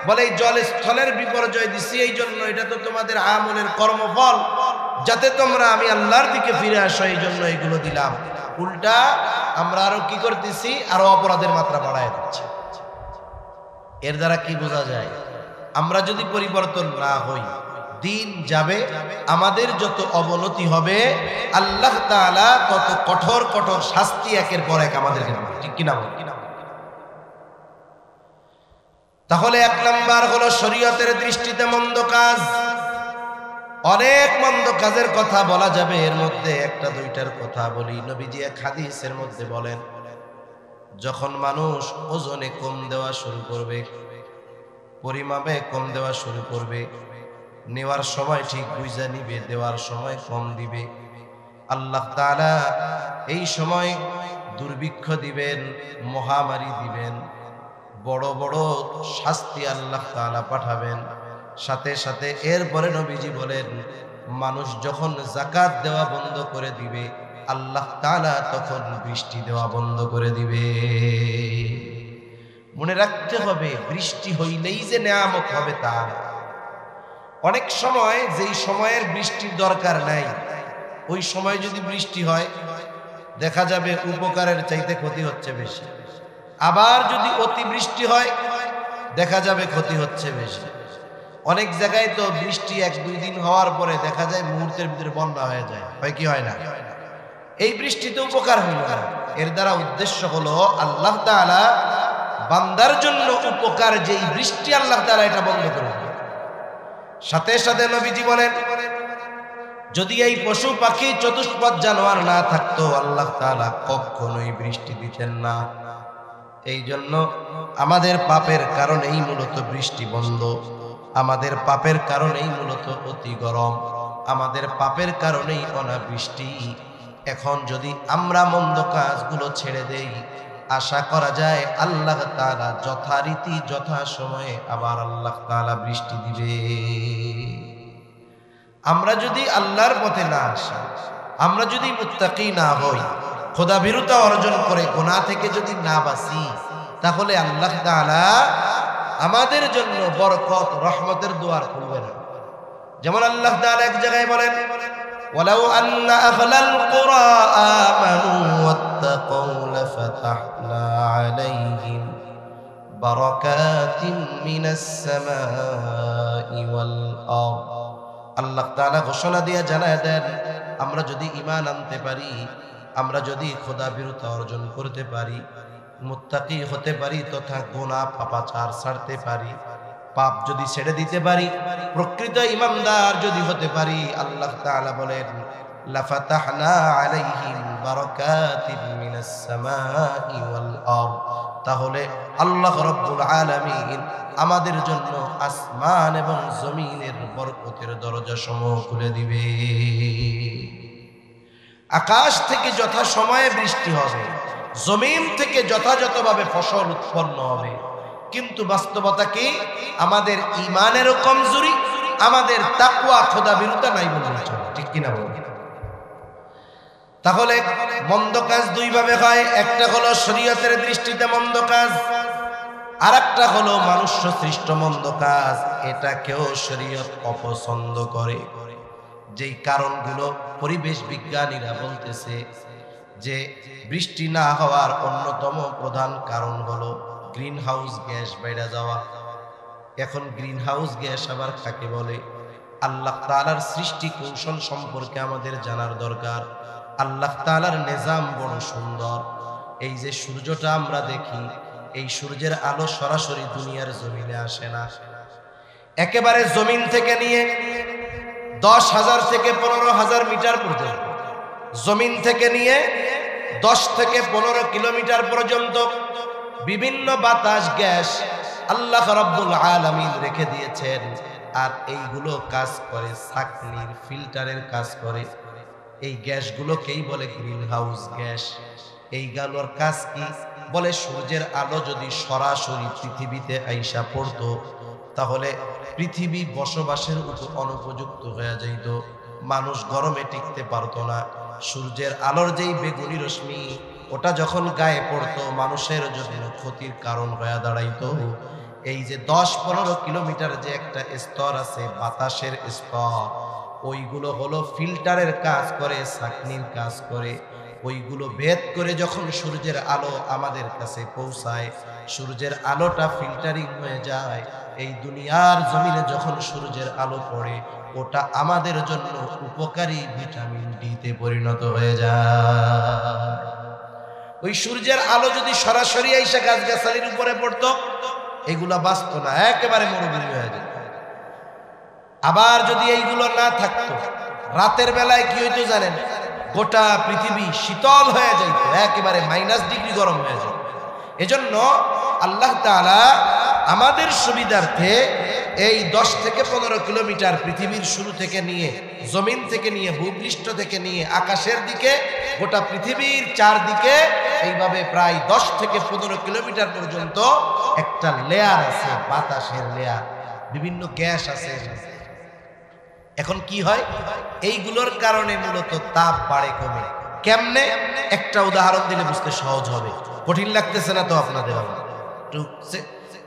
বলে এই জল স্থলের বিপর্যয় দিছি এই জন্য, এটা তো তোমাদের আমলের কর্মফল, যাতে তোমরা আমি আল্লাহর দিকে ফিরে আসো এই জন্য এগুলো দিলাম। উল্টা আমরা আরো কি করতেছি? আরো অপরাধের মাত্রা বাড়ায় দিচ্ছি। এর দ্বারা কি বোঝা যায়? আমরা যদি পরিবর্তন না হই, দিন যাবে, আমাদের যত অবনতি হবে, আল্লাহ তাআলা তত কঠোর কঠোর শাস্তি একের পর এক আমাদেরকে দেবেন। ঠিক কিনা? তাহলে এক নাম্বার হলো শরীয়তের দৃষ্টিতে মন্দ কাজ। অনেক মন্দ কাজের কথা বলা যাবে, এর মধ্যে একটা দুইটার কথা বলি। নবীজি এক হাদিসের মধ্যে বলেন, যখন মানুষ ওজনে কম দেওয়া শুরু করবে, পরিমাপে কম দেওয়া শুরু করবে, নেওয়ার সময় ঠিক বুঝা নিবে, দেওয়ার সময় কম দিবে, আল্লাহ তাআলা এই সময় দুর্ভিক্ষ দিবেন, মহামারী দিবেন, বড় বড় শাস্তি আল্লাহ তাআলা পাঠাবেন। সাথে সাথে এরপরে নবীজি বলেন, মানুষ যখন যাকাত দেওয়া বন্ধ করে দিবে, আল্লাহ তাআলা তখন বৃষ্টি দেওয়া বন্ধ করে দিবে। মনে রাখতে হবে, বৃষ্টি হইলেই যে নেয়ামত হবে তা না। অনেক সময় যেই সময়ের বৃষ্টির দরকার নাই, ওই সময় যদি বৃষ্টি হয়, দেখা যাবে উপকারের চাইতে ক্ষতি হচ্ছে বেশি। আবার যদি অতিবৃষ্টি হয়, দেখা যাবে ক্ষতি হচ্ছে বেশি। অনেক জায়গায় তো বৃষ্টি এক দুই দিন হওয়ার পরে দেখা যায় মুহূর্তের ভিতরে বন্যা হয়ে যায়, হয় কি হয় না? এই বৃষ্টিতে উপকার হইল না। এর দ্বারা উদ্দেশ্য হলো আল্লাহ তাআলা বান্দার জন্য উপকার, যেই বৃষ্টি আল্লাহ তাআলা এটা বন্ধ করে দেন। সাথে সাথে নবীজি বলেন, যদি এই পশু পাখি চতুষ্পদ জানোয়ার না থাকতো, আল্লাহ তাআলা কখনোই বৃষ্টি দিতেন না। এই জন্য আমাদের পাপের কারণেই মূলত বৃষ্টি বন্ধ, আমাদের পাপের কারণেই মূলত অতি গরম, আমাদের পাপের কারণেই অনাবৃষ্টি। এখন যদি আমরা মন্দ কাজগুলো ছেড়ে দেই, আশা করা যায় আল্লাহ তাআলা যথারীতি যথা সময়ে আবার আল্লাহ তাআলা বৃষ্টি দিবে। আমরা যদি আল্লাহর পথে না আসি, আমরা যদি মুত্তাকি না হই, খোদাভীরুতা অর্জন করে গুনাহ থেকে যদি না বাঁচি, তাহলে আল্লাহ তাআলা আমাদের জন্য বরকত রহমতের দুয়ার খুলবে না। যেমন আল্লাহ তাআলা এক জায়গায় বলেন, ওয়ালাউ আন্না আহলাল কুরা আমানু ওয়াত্তাকাউ লাফাতাহনা আলাইহিম বারাকাতিন মিনাস সামাই ওয়াল আরদ। আল্লাহ তাআলা ঘোষণা দিয়ে জানায় দেন, আমরা যদি ঈমান আনতে পারি, আমরা যদি খোদাভীরুতা অর্জন করতে পারি, মুত্তাকি হতে পারি, তথা গুনাহ পাপাচার ছাড়তে পারি, পাপ যদি ছেড়ে দিতে পারি, প্রকৃত ঈমানদার যদি হতে পারি, আল্লাহ তাআলা বলেন লাফাতাহনা আলাইহিম বারাকাতিন মিনাস সামাই ওয়াল আরদ। তাহলে আল্লাহ রাব্বুল আলামিন আমাদের জন্য আসমান এবং জমিনের বরকতের দরজা সমূহ খুলে দিবে। আকাশ থেকে যথা সময়ে বৃষ্টি হবে, জমিন থেকে যথাযথভাবে ফসল উৎপন্ন হবে, কিন্তু বাস্তবতা কি? আমাদের ঈমানেরও কমজোরি, আমাদের তাকওয়া খোদাভীরুতা নাই বললে চলে। ঠিক কিনা বল? তাহলে মন্দ কাজ দুই ভাবে হয়, একটা হলো শরীয়তের দৃষ্টিতে মন্দ কাজ, আর একটা হলো মনুষ্য সৃষ্ট মন্দ কাজ। এটাকেও শরীয়ত অপছন্দ করে। যেই কারণগুলো পরিবেশ বিজ্ঞানীরা বলতেছে যে বৃষ্টি না হওয়ার অন্যতম প্রধান কারণ হলো গ্রিন হাউস গ্যাস বাইরে যাওয়া। এখন গ্রিন হাউস গ্যাস আবার কাকে বলে? আল্লাহ তাআলার সৃষ্টি কৌশল সম্পর্কে আমাদের জানার দরকার। আল্লাহ তাআলার নিজাম বড় সুন্দর। এই যে সূর্যটা আমরা দেখি, এই সূর্যের আলো সরাসরি দুনিয়ার জমিনে আসে না, একেবারে জমিন থেকে নিয়ে 10,000 থেকে 15,000 মিটার পর্যন্ত, জমিন থেকে নিয়ে 10 থেকে 15 কিলোমিটার পর্যন্ত বিভিন্ন বাতাস গ্যাস আল্লাহ রাব্বুল আলামিন রেখে দিয়েছেন। আর এইগুলো কাজ করে ছাঁকনির ফিল্টারের কাজ করে। এই গ্যাসগুলোকেই বলে গ্রিন হাউস গ্যাস। এইগুলোর কাজ কি? বলে সূর্যের আলো যদি সরাসরি পৃথিবীতে আইসা পড়তো, তাহলে পৃথিবী বসবাসের উপর অনুপযুক্ত হয়ে যাইত, মানুষ গরমে টিকতে পারতো না। সূর্যের আলোর যেই বেগুনি রশ্মি, ওটা যখন গায়ে পড়তো মানুষের জন্য ক্ষতির কারণ হয়ে দাঁড়াইতো। এই যে 10-15 কিলোমিটার যে একটা স্তর আছে বাতাসের স্তর, ওইগুলো হলো ফিল্টারের কাজ করে, ছাঁকনির কাজ করে। ওইগুলো ভেদ করে যখন সূর্যের আলো আমাদের কাছে পৌঁছায়, সূর্যের আলোটা ফিল্টারিং হয়ে যায়। এই দুনিয়ার জমিনে যখন সূর্যের আলো পড়ে, ওটা আমাদের জন্য উপকারী ভিটামিন ডিতে পরিণত হয়ে যায়। ওই সূর্যের আলো যদি সরাসরি আইসা গাছগাছালির উপরে পড়তো, এগুলা বাঁচতো না, একেবারে মরুভূমি হয়ে যেত। আবার যদি এইগুলো না থাকতো, রাতের বেলায় কি হইতো জানেন? গোটা পৃথিবী শীতল হয়ে যাইত, একেবারে -ডিগ্রি গরম হয়ে যেত। এজন্য আল্লাহ তাআলা আমাদের সুবিধার্থে এই 10 থেকে 15 কিলোমিটার পৃথিবীর শুরু থেকে নিয়ে, জমিন থেকে নিয়ে, ভূপৃষ্ঠ থেকে নিয়ে আকাশের দিকে, গোটা পৃথিবীর চারদিকে এইভাবে প্রায় 10 থেকে 15 কিলোমিটার পর্যন্ত একটা লেয়ার আছে, বাতাসের লেয়ার, বিভিন্ন গ্যাস আছে। এখন কি হয়? এইগুলোর কারণে মূলত তাপ বাড়ে কমে। কেমনে? একটা উদাহরণ দিলে বুঝতে সহজ হবে। কঠিন লাগতেছে না তো আপনাদের? একটু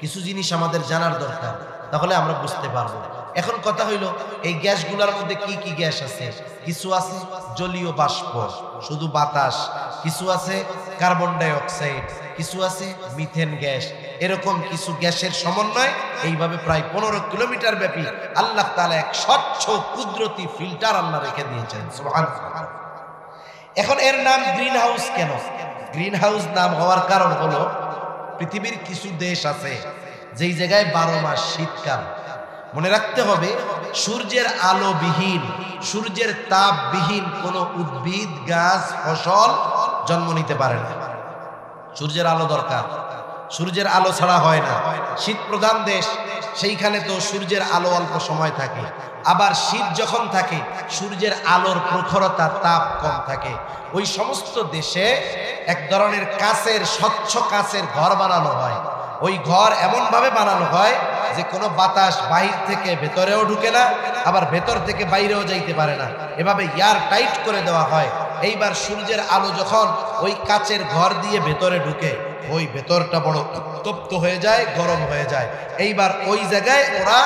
কিছু জিনিস আমাদের জানার দরকার, তাহলে আমরা বুঝতে পারবো। এখন কথা হইল, এই গ্যাসগুলোর মধ্যে কি কি গ্যাস আছে? কিছু আছে জলীয় বাষ্প, শুধু বাতাস, কিছু আছে কার্বন ডাই অক্সাইড, কিছু আছে মিথেন গ্যাস। এরকম কিছু গ্যাসের সমন্বয় এইভাবে প্রায় 15 কিলোমিটার ব্যাপী আল্লাহ তাআলা এক স্বচ্ছ কুদরতি ফিল্টার আল্লাহ রেখে দিয়েছেন। সুবহানাল্লাহ। এখন এর নাম গ্রিন হাউস কেন? গ্রিন হাউস নাম হওয়ার কারণ হলো, পৃথিবীর কিছু দেশ আছে যেই জায়গায় 12 মাস শীতকাল। মনে রাখতে হবে, সূর্যের আলোবিহীন, সূর্যের তাপবিহীন কোনো উদ্ভিদ, গাছ, ফসল জন্ম নিতে পারে না। সূর্যের আলো দরকার, সূর্যের আলো ছাড়া হয় না। শীত প্রধান দেশ, সেইখানে তো সূর্যের আলো অল্প সময় থাকে। আবার শীত যখন থাকে, সূর্যের আলোর প্রখরতা, তাপ কম থাকে। ওই সমস্ত দেশে এক ধরনের কাচের, স্বচ্ছ কাচের ঘর বানানো হয়। ওই ঘর এমন ভাবে বানানো হয় যে কোনো বাতাস বাহির থেকে ভেতরেও ঢুকে না, আবার ভেতর থেকে বাইরেও যাইতে পারে না। এভাবে এয়ার টাইট করে দেওয়া হয়। এইবার সূর্যের আলো যখন ওই কাচের ঘর দিয়ে ভেতরে ঢুকে, ওই ভেতরটা বড় উত্তপ্ত হয়ে যায়, গরম হয়ে যায়। এইবার ওই জায়গায় ওরা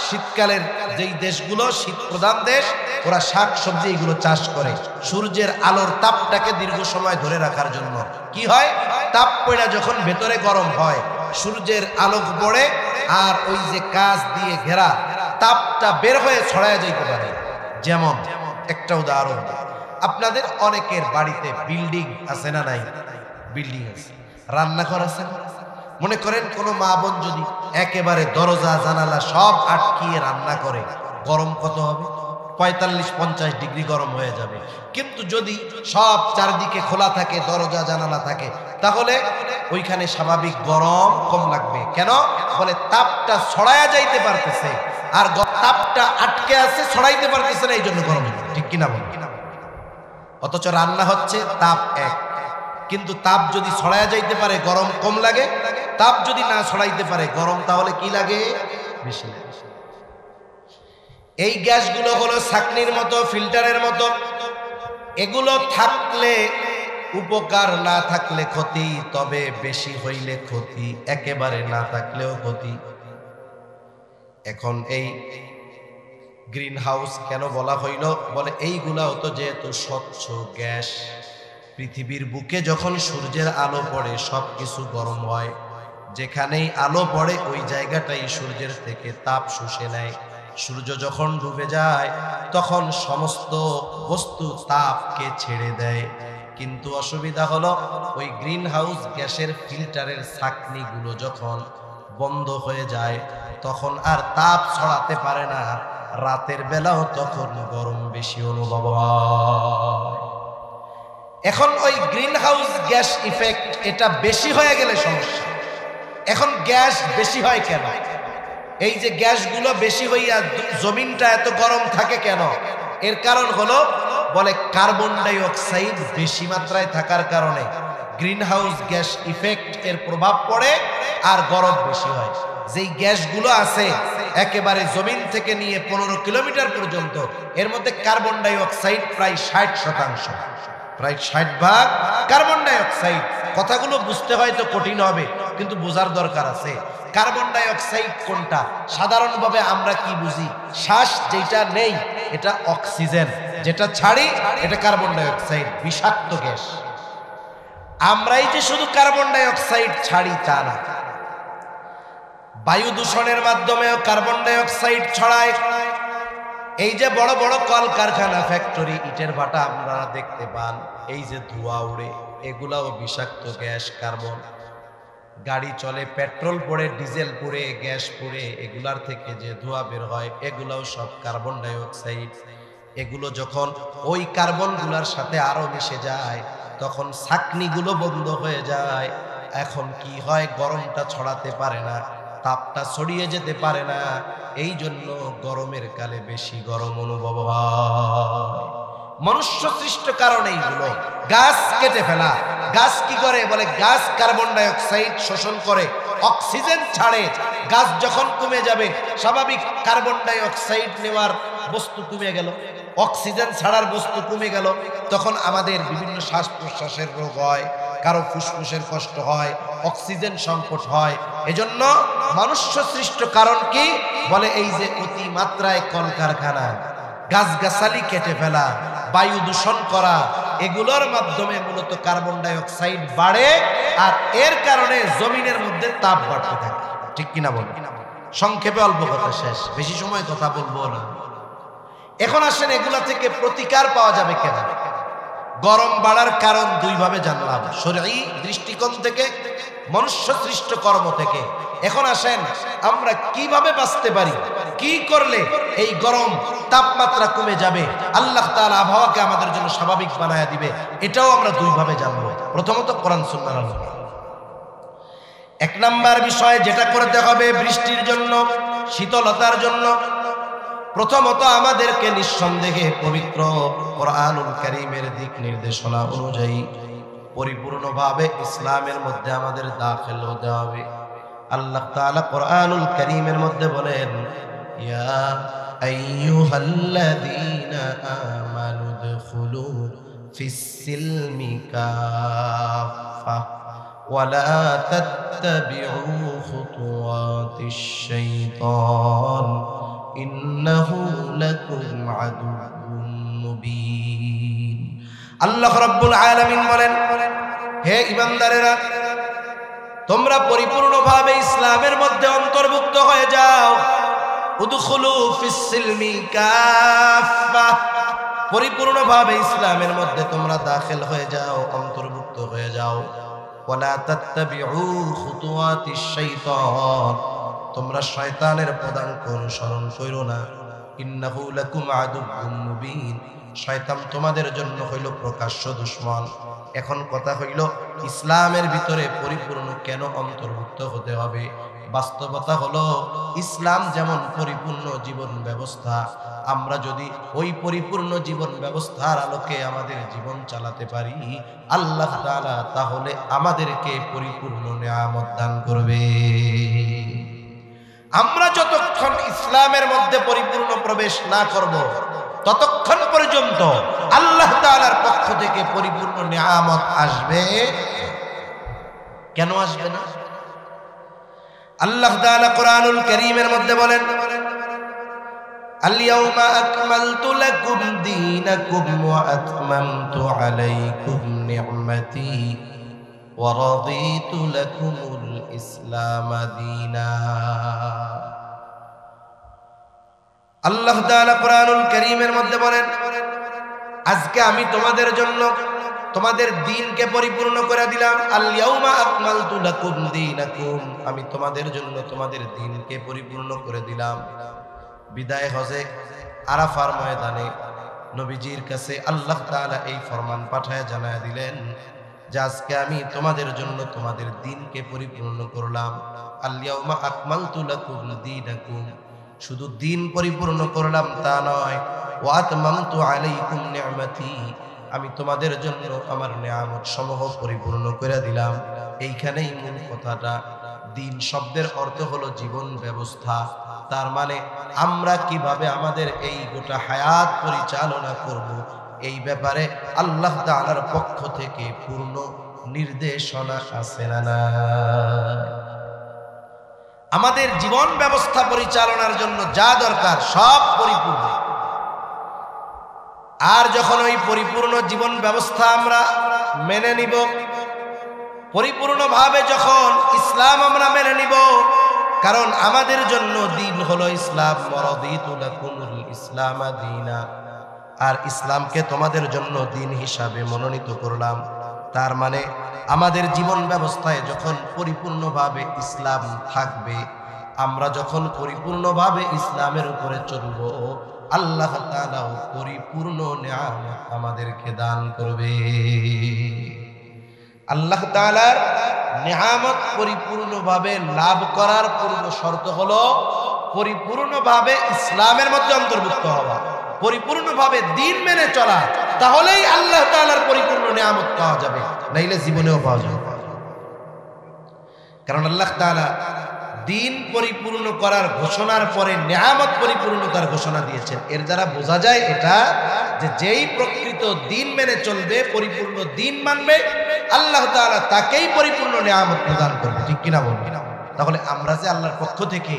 শীতকালের যেই দেশগুলো শীত প্রধান দেশ, ওরা শাক সবজি এগুলো চাষ করে সূর্যের আলোর তাপটাকে দীর্ঘ সময় ধরে রাখার জন্য। কি হয়? তাপ পড়া যখন ভেতরে গরম হয়, সূর্যের আলোক পড়ে, আর ওই যে কাঁচ দিয়ে ঘেরা তাপটা বের হয়ে ছড়ায় যাইতে পারে। যেমন একটা উদাহরণ, আপনাদের অনেকের বাড়িতে বিল্ডিং আছে না নাই? বিল্ডিং আছে, রান্নাঘর আছে। মনে করেন কোনো মা বোন যদি একেবারে দরজা জানালা সব আটকিয়ে রান্না করে, গরম কত হবে? 45-50 ডিগ্রি গরম হয়ে যাবে। কিন্তু যদি সব চারদিকে খোলা থাকে, দরজা জানালা থাকে, তাহলে ওইখানে স্বাভাবিক গরম কম লাগবে। কেন? বলে তাপটা ছড়ায়া যাইতে পারতেছে, আর তাপটা আটকে আছে, ছড়াইতে পারতেছে না, এই জন্য গরম। ঠিক কিনা বল? অথচ রান্না হচ্ছে তাপ এক, কিন্তু তাপ যদি ছড়ায়া যাইতে পারে গরম কম লাগে, তাপ যদি না ছড়াইতে পারে গরম তাহলে কি লাগে? বেশি লাগে। এই গ্যাসগুলো হলো ছাঁকনির মতো, ফিল্টারের মতো। এগুলো থাকলে উপকার, না থাকলে ক্ষতি। তবে বেশি হইলে ক্ষতি, একেবারে না থাকলেও ক্ষতি। এখন এই গ্রিন হাউস কেন বলা হইল? বলে এইগুলা হতো যেহেতু স্বচ্ছ গ্যাস, পৃথিবীর বুকে যখন সূর্যের আলো পড়ে সবকিছু গরম হয়। যেখানেই আলো পড়ে ওই জায়গাটাই সূর্যের থেকে তাপ শুষে নেয়। সূর্য যখন ডুবে যায় তখন সমস্ত বস্তু তাপকে ছেড়ে দেয়। কিন্তু অসুবিধা হলো, ওই গ্রিন হাউস গ্যাসের ফিল্টারের ছাঁকনিগুলো যখন বন্ধ হয়ে যায় তখন আর তাপ ছড়াতে পারে না। রাতের বেলাও তখন গরম বেশি অনুভব হয়। এখন ওই গ্রিন হাউস গ্যাস ইফেক্ট, এটা বেশি হয়ে গেলে সমস্যা। এখন গ্যাস বেশি হয় কেন? এই যে গ্যাসগুলো বেশি হইয়া জমিনটা এত গরম থাকে কেন? এর কারণ হলো, বলে কার্বন ডাই অক্সাইড বেশি মাত্রায় থাকার কারণে গ্রিন হাউস গ্যাস ইফেক্ট এর প্রভাব পড়ে আর গরম বেশি হয়। যেই গ্যাসগুলো আছে একেবারে জমিন থেকে নিয়ে 15 কিলোমিটার পর্যন্ত, এর মধ্যে কার্বন ডাই অক্সাইড প্রায় 60%। প্রায় 60% কার্বন ডাই অক্সাইড। কথাগুলো বুঝতে হয়তো কঠিন হবে, কিন্তু বোঝার দরকার আছে। কার্বন ডাই অক্সাইড কোনটা? সাধারণভাবে আমরা কি বুঝি? শ্বাস যেটা নেই এটা অক্সিজেন, যেটা ছাড়ি এটা কার্বন ডাই অক্সাইড, বিষাক্ত গ্যাস। আমরাই যে শুধু কার্বন ডাই অক্সাইড ছাড়ি তা না, বায়ু দূষণের মাধ্যমেও কার্বন ডাই অক্সাইড ছড়ায়। এই যে বড় বড় কলকারখানা, ফ্যাক্টরি, ইটের ভাটা আপনারা দেখতে পান, এই যে ধোঁয়া উড়ে, এগুলাও বিষাক্ত গ্যাস, কার্বন। গাড়ি চলে, পেট্রোল পড়ে, ডিজেল পড়ে, গ্যাস পড়ে, এগুলার থেকে যে ধোঁয়া বের হয় এগুলাও সব কার্বন ডাই অক্সাইড। এগুলো যখন ওই কার্বনগুলোর সাথে আরো মিশে যায় তখন ছাঁকনিগুলো বন্ধ হয়ে যায়। এখন কি হয়? গরমটা ছড়াতে পারে না, তাপটা ছড়িয়ে যেতে পারে না। এই জন্য গরমের কালে বেশি গরম অনুভব হয়। মনুষ্য সৃষ্ট কারণ এইগুলো। গাছ কেটে ফেলা। গাছ কি করে? বলে গাছ কার্বন ডাই অক্সাইড শোষণ করে, অক্সিজেন ছাড়ে। গাছ যখন কমে যাবে, স্বাভাবিক কার্বন ডাই অক্সাইড নেওয়ার বস্তু কমে গেল, অক্সিজেন ছাড়ার বস্তু কমে গেল, তখন আমাদের বিভিন্ন শ্বাস প্রশ্বাসের রোগ হয়, কারো ফুসফুসের কষ্ট হয়, অক্সিজেন সংকট হয়। এজন্য মনুষ্য সৃষ্ট কারণ কি? বলে এই যে অতিমাত্রায় কলকারখানা, গাছগাছালি কেটে ফেলা, বায়ু দূষণ করা, এগুলোর মাধ্যমে মূলত কার্বন ডাই অক্সাইড বাড়ে। আর এর কারণে জমিনের মধ্যে তাপ বাড়তে থাকে। ঠিক কিনা বল? সংক্ষেপে অল্প কথা শেষ, বেশি সময় কথা বলবো না। এখন আসেন, এগুলা থেকে প্রতিকার পাওয়া যাবে কেন? গরম বাড়ার কারণ দুই ভাবে জানলাম, শরঈ দৃষ্টিকোণ থেকে, মনুষ্য সৃষ্ট কর্ম থেকে। এখন আসেন আমরা কিভাবে বাঁচতে পারি, কি করলে এই গরম তাপমাত্রা কমে যাবে, আল্লাহ তাআলা আবহাওয়াকে আমাদের জন্য স্বাভাবিক বানায়া দিবে, এটাও আমরা দুই ভাবে জানবো। প্রথমত কোরআন সুন্নাহর আলোকে। এক নাম্বার বিষয় যেটা করতে হবে বৃষ্টির জন্য, শীতলতার জন্য, প্রথমত আমাদেরকে নিঃসন্দেহে পবিত্র কোরআনুল কারীমের দিক নির্দেশনা অনুযায়ী পরিপূর্ণভাবে ইসলামের মধ্যে আমাদের দাখিল হতে হবে। আল্লাহ তাআলা কোরআনুল কারীমের মধ্যে বলেন, ইয়া আইয়ুহাল্লাযীনা আমানু দুখুলু ফিস-সিলমি কাফা ওয়া লা তাত্তাবিউ খুতুওয়াতিশ শাইতান ইন্নাহু লাকুম আদুউম মুবিন। আল্লাহ রাব্বুল আলামিন বলেন, হে ঈমানদারেরা, তোমরা পরিপূর্ণভাবে ইসলামের মধ্যে অন্তর্ভুক্ত হয়ে যাও। উদখুলু ফিস-সিলমি কাফা, পরিপূর্ণভাবে ইসলামের মধ্যে তোমরা দাখিল হয়ে যাও, অন্তর্ভুক্ত হয়ে যাও। ওয়ালা তাত্তাবিউ খুতুওয়াতিশ শাইতান, তোমরা শয়তানের পদাঙ্ক অনুসরণ করো না। ইন্নাহু লাকুম আদুউম মুবিন, শয়তান তোমাদের জন্য হইল প্রকাশ্য দুশমন। এখন কথা হইল, ইসলামের ভিতরে পরিপূর্ণ কেন অন্তর্ভুক্ত হতে হবে? বাস্তবতা হলো, ইসলাম যেমন পরিপূর্ণ জীবন ব্যবস্থা, আমরা যদি ওই পরিপূর্ণ জীবন ব্যবস্থার আলোকে আমাদের জীবন চালাতে পারি, আল্লাহ তাআলা তাহলে আমাদেরকে পরিপূর্ণ নিয়ামত দান করবে। আমরা যতক্ষণ ইসলামের মধ্যে পরিপূর্ণ প্রবেশ না করব, ততক্ষণ পর্যন্ত আল্লাহ তাআলার পক্ষ থেকে পরিপূর্ণ নিয়ামত আসবে কেন আসবে না? আল্লাহ তাআলা কোরআনুল কারীমের মধ্যে বলেন, আল-ইয়াওমা আকমালতু লাকুম দীনাকুম ওয়া আতমামতু আলাইকুম নি'মাতি ওয়া রাদিতু লাকুমুল ইসলাম দীনা। আল্লাহ তাআলা কোরআনুল কারীমের মধ্যে বলেন, আজকে আমি তোমাদের জন্য তোমাদের দ্বীনকে পরিপূর্ণ করে দিলাম। আল-ইয়াওমা আকমালতু লাকুম দীনাকুম, আমি তোমাদের জন্য তোমাদের দ্বীনকে পরিপূর্ণ করে দিলাম। বিদায় হজে আরাফার ময়দানে নবীজির কাছে আল্লাহ তাআলা এই ফরমান পাঠায় জানায় দিলেন যে আজকে আমি তোমাদের জন্য তোমাদের দ্বীনকে পরিপূর্ণ করলাম। আল-ইয়াওমা আকমালতু লাকুম দীনাকুম, শুধু দ্বীন পরিপূর্ণ করলাম তা নয়, ওয়া আতমামতু আলাইকুম নি'মাতি, আমি তোমাদের জন্য আমার নিয়ামত সমূহ পরিপূর্ণ করে দিলাম। এইখানেই মূল কথাটা। দ্বীন শব্দের অর্থ হলো জীবন ব্যবস্থা। তার মানে আমরা কিভাবে আমাদের এই গোটা হায়াত পরিচালনা করব, এই ব্যাপারে আল্লাহ তাআলার পক্ষ থেকে পূর্ণ নির্দেশনা আছে না? আমাদের জীবন ব্যবস্থা পরিচালনার জন্য যা দরকার সব পরিপূর্ণ। আর যখন ওই পরিপূর্ণ জীবন ব্যবস্থা আমরা মেনে নিব, পরিপূর্ণভাবে যখন ইসলাম আমরা মেনে নিব, কারণ আমাদের জন্য দিন হলো ইসলাম, ওয়ারাদিতু লাকুমুল ইসলাম দীনা, আর ইসলামকে তোমাদের জন্য দিন হিসাবে মনোনীত করলাম। তার মানে আমাদের জীবন ব্যবস্থায় যখন পরিপূর্ণভাবে ইসলাম থাকবে, আমরা যখন পরিপূর্ণভাবে ইসলামের উপরে চলব, আল্লাহ তাআলাও পরিপূর্ণ নিয়ামত আমাদেরকে দান করবে। আল্লাহ তাআলার নিয়ামত পরিপূর্ণভাবে লাভ করার পূর্ব শর্ত হলো পরিপূর্ণভাবে ইসলামের মধ্যে অন্তর্ভুক্ত হওয়া, পরিপূর্ণভাবে দিন মেনে চলা। তাহলেই আল্লাহ তাআলার পরিপূর্ণ নিয়ামত পাওয়া যাবে, নাইলে জীবনেও পাওয়া যাবে। কারণ আল্লাহ তাআলা দিন পরিপূর্ণ করার ঘোষণার পরে নিয়ামত পরিপূর্ণতার ঘোষণা দিয়েছেন। এর দ্বারা বোঝা যায় এটা যে যেই প্রকৃত দিন মেনে চলবে, পরিপূর্ণ দিন মানবে, আল্লাহ তাআলা তাকেই পরিপূর্ণ নিয়ামত প্রদান করবে। ঠিক কিনা বলবেন? তাহলে আমরা যে আল্লাহর পক্ষ থেকে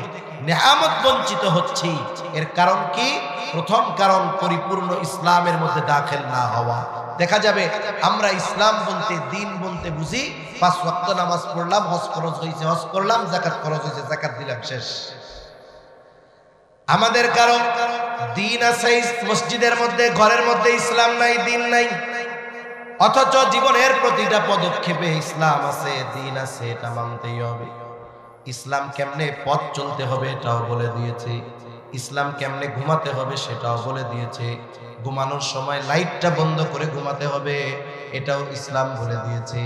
নিয়ামত বঞ্চিত হচ্ছি, এর কারণ কি? প্রথম কারণ পরিপূর্ণ ইসলামের মধ্যে দাখিল না হওয়া। দেখা যাবে আমরা ইসলাম বলতে, দিন বলতে বুঝি 5 ওয়াক্ত নামাজ পড়লাম, হজ ফরজ হয়েছে হজ করলাম, যাকাত ফরজ হয়েছে যাকাত দিলাম, শেষ। আমাদের কারো দিন আছে, মসজিদের মধ্যে ঘরের মধ্যে ইসলাম নাই, দিন নাই, অথচ জীবনের প্রতিটা পদক্ষেপে ইসলাম আছে, দিন আছে, এটা মানতেই হবে। ইসলাম কেমনে পথ চলতে হবে এটাও বলে দিয়েছে, ইসলাম কেমনে ঘুমাতে হবে সেটাও বলে দিয়েছে, ঘুমানোর সময় লাইটটা বন্ধ করে ঘুমাতে হবে এটাও ইসলাম বলে দিয়েছে,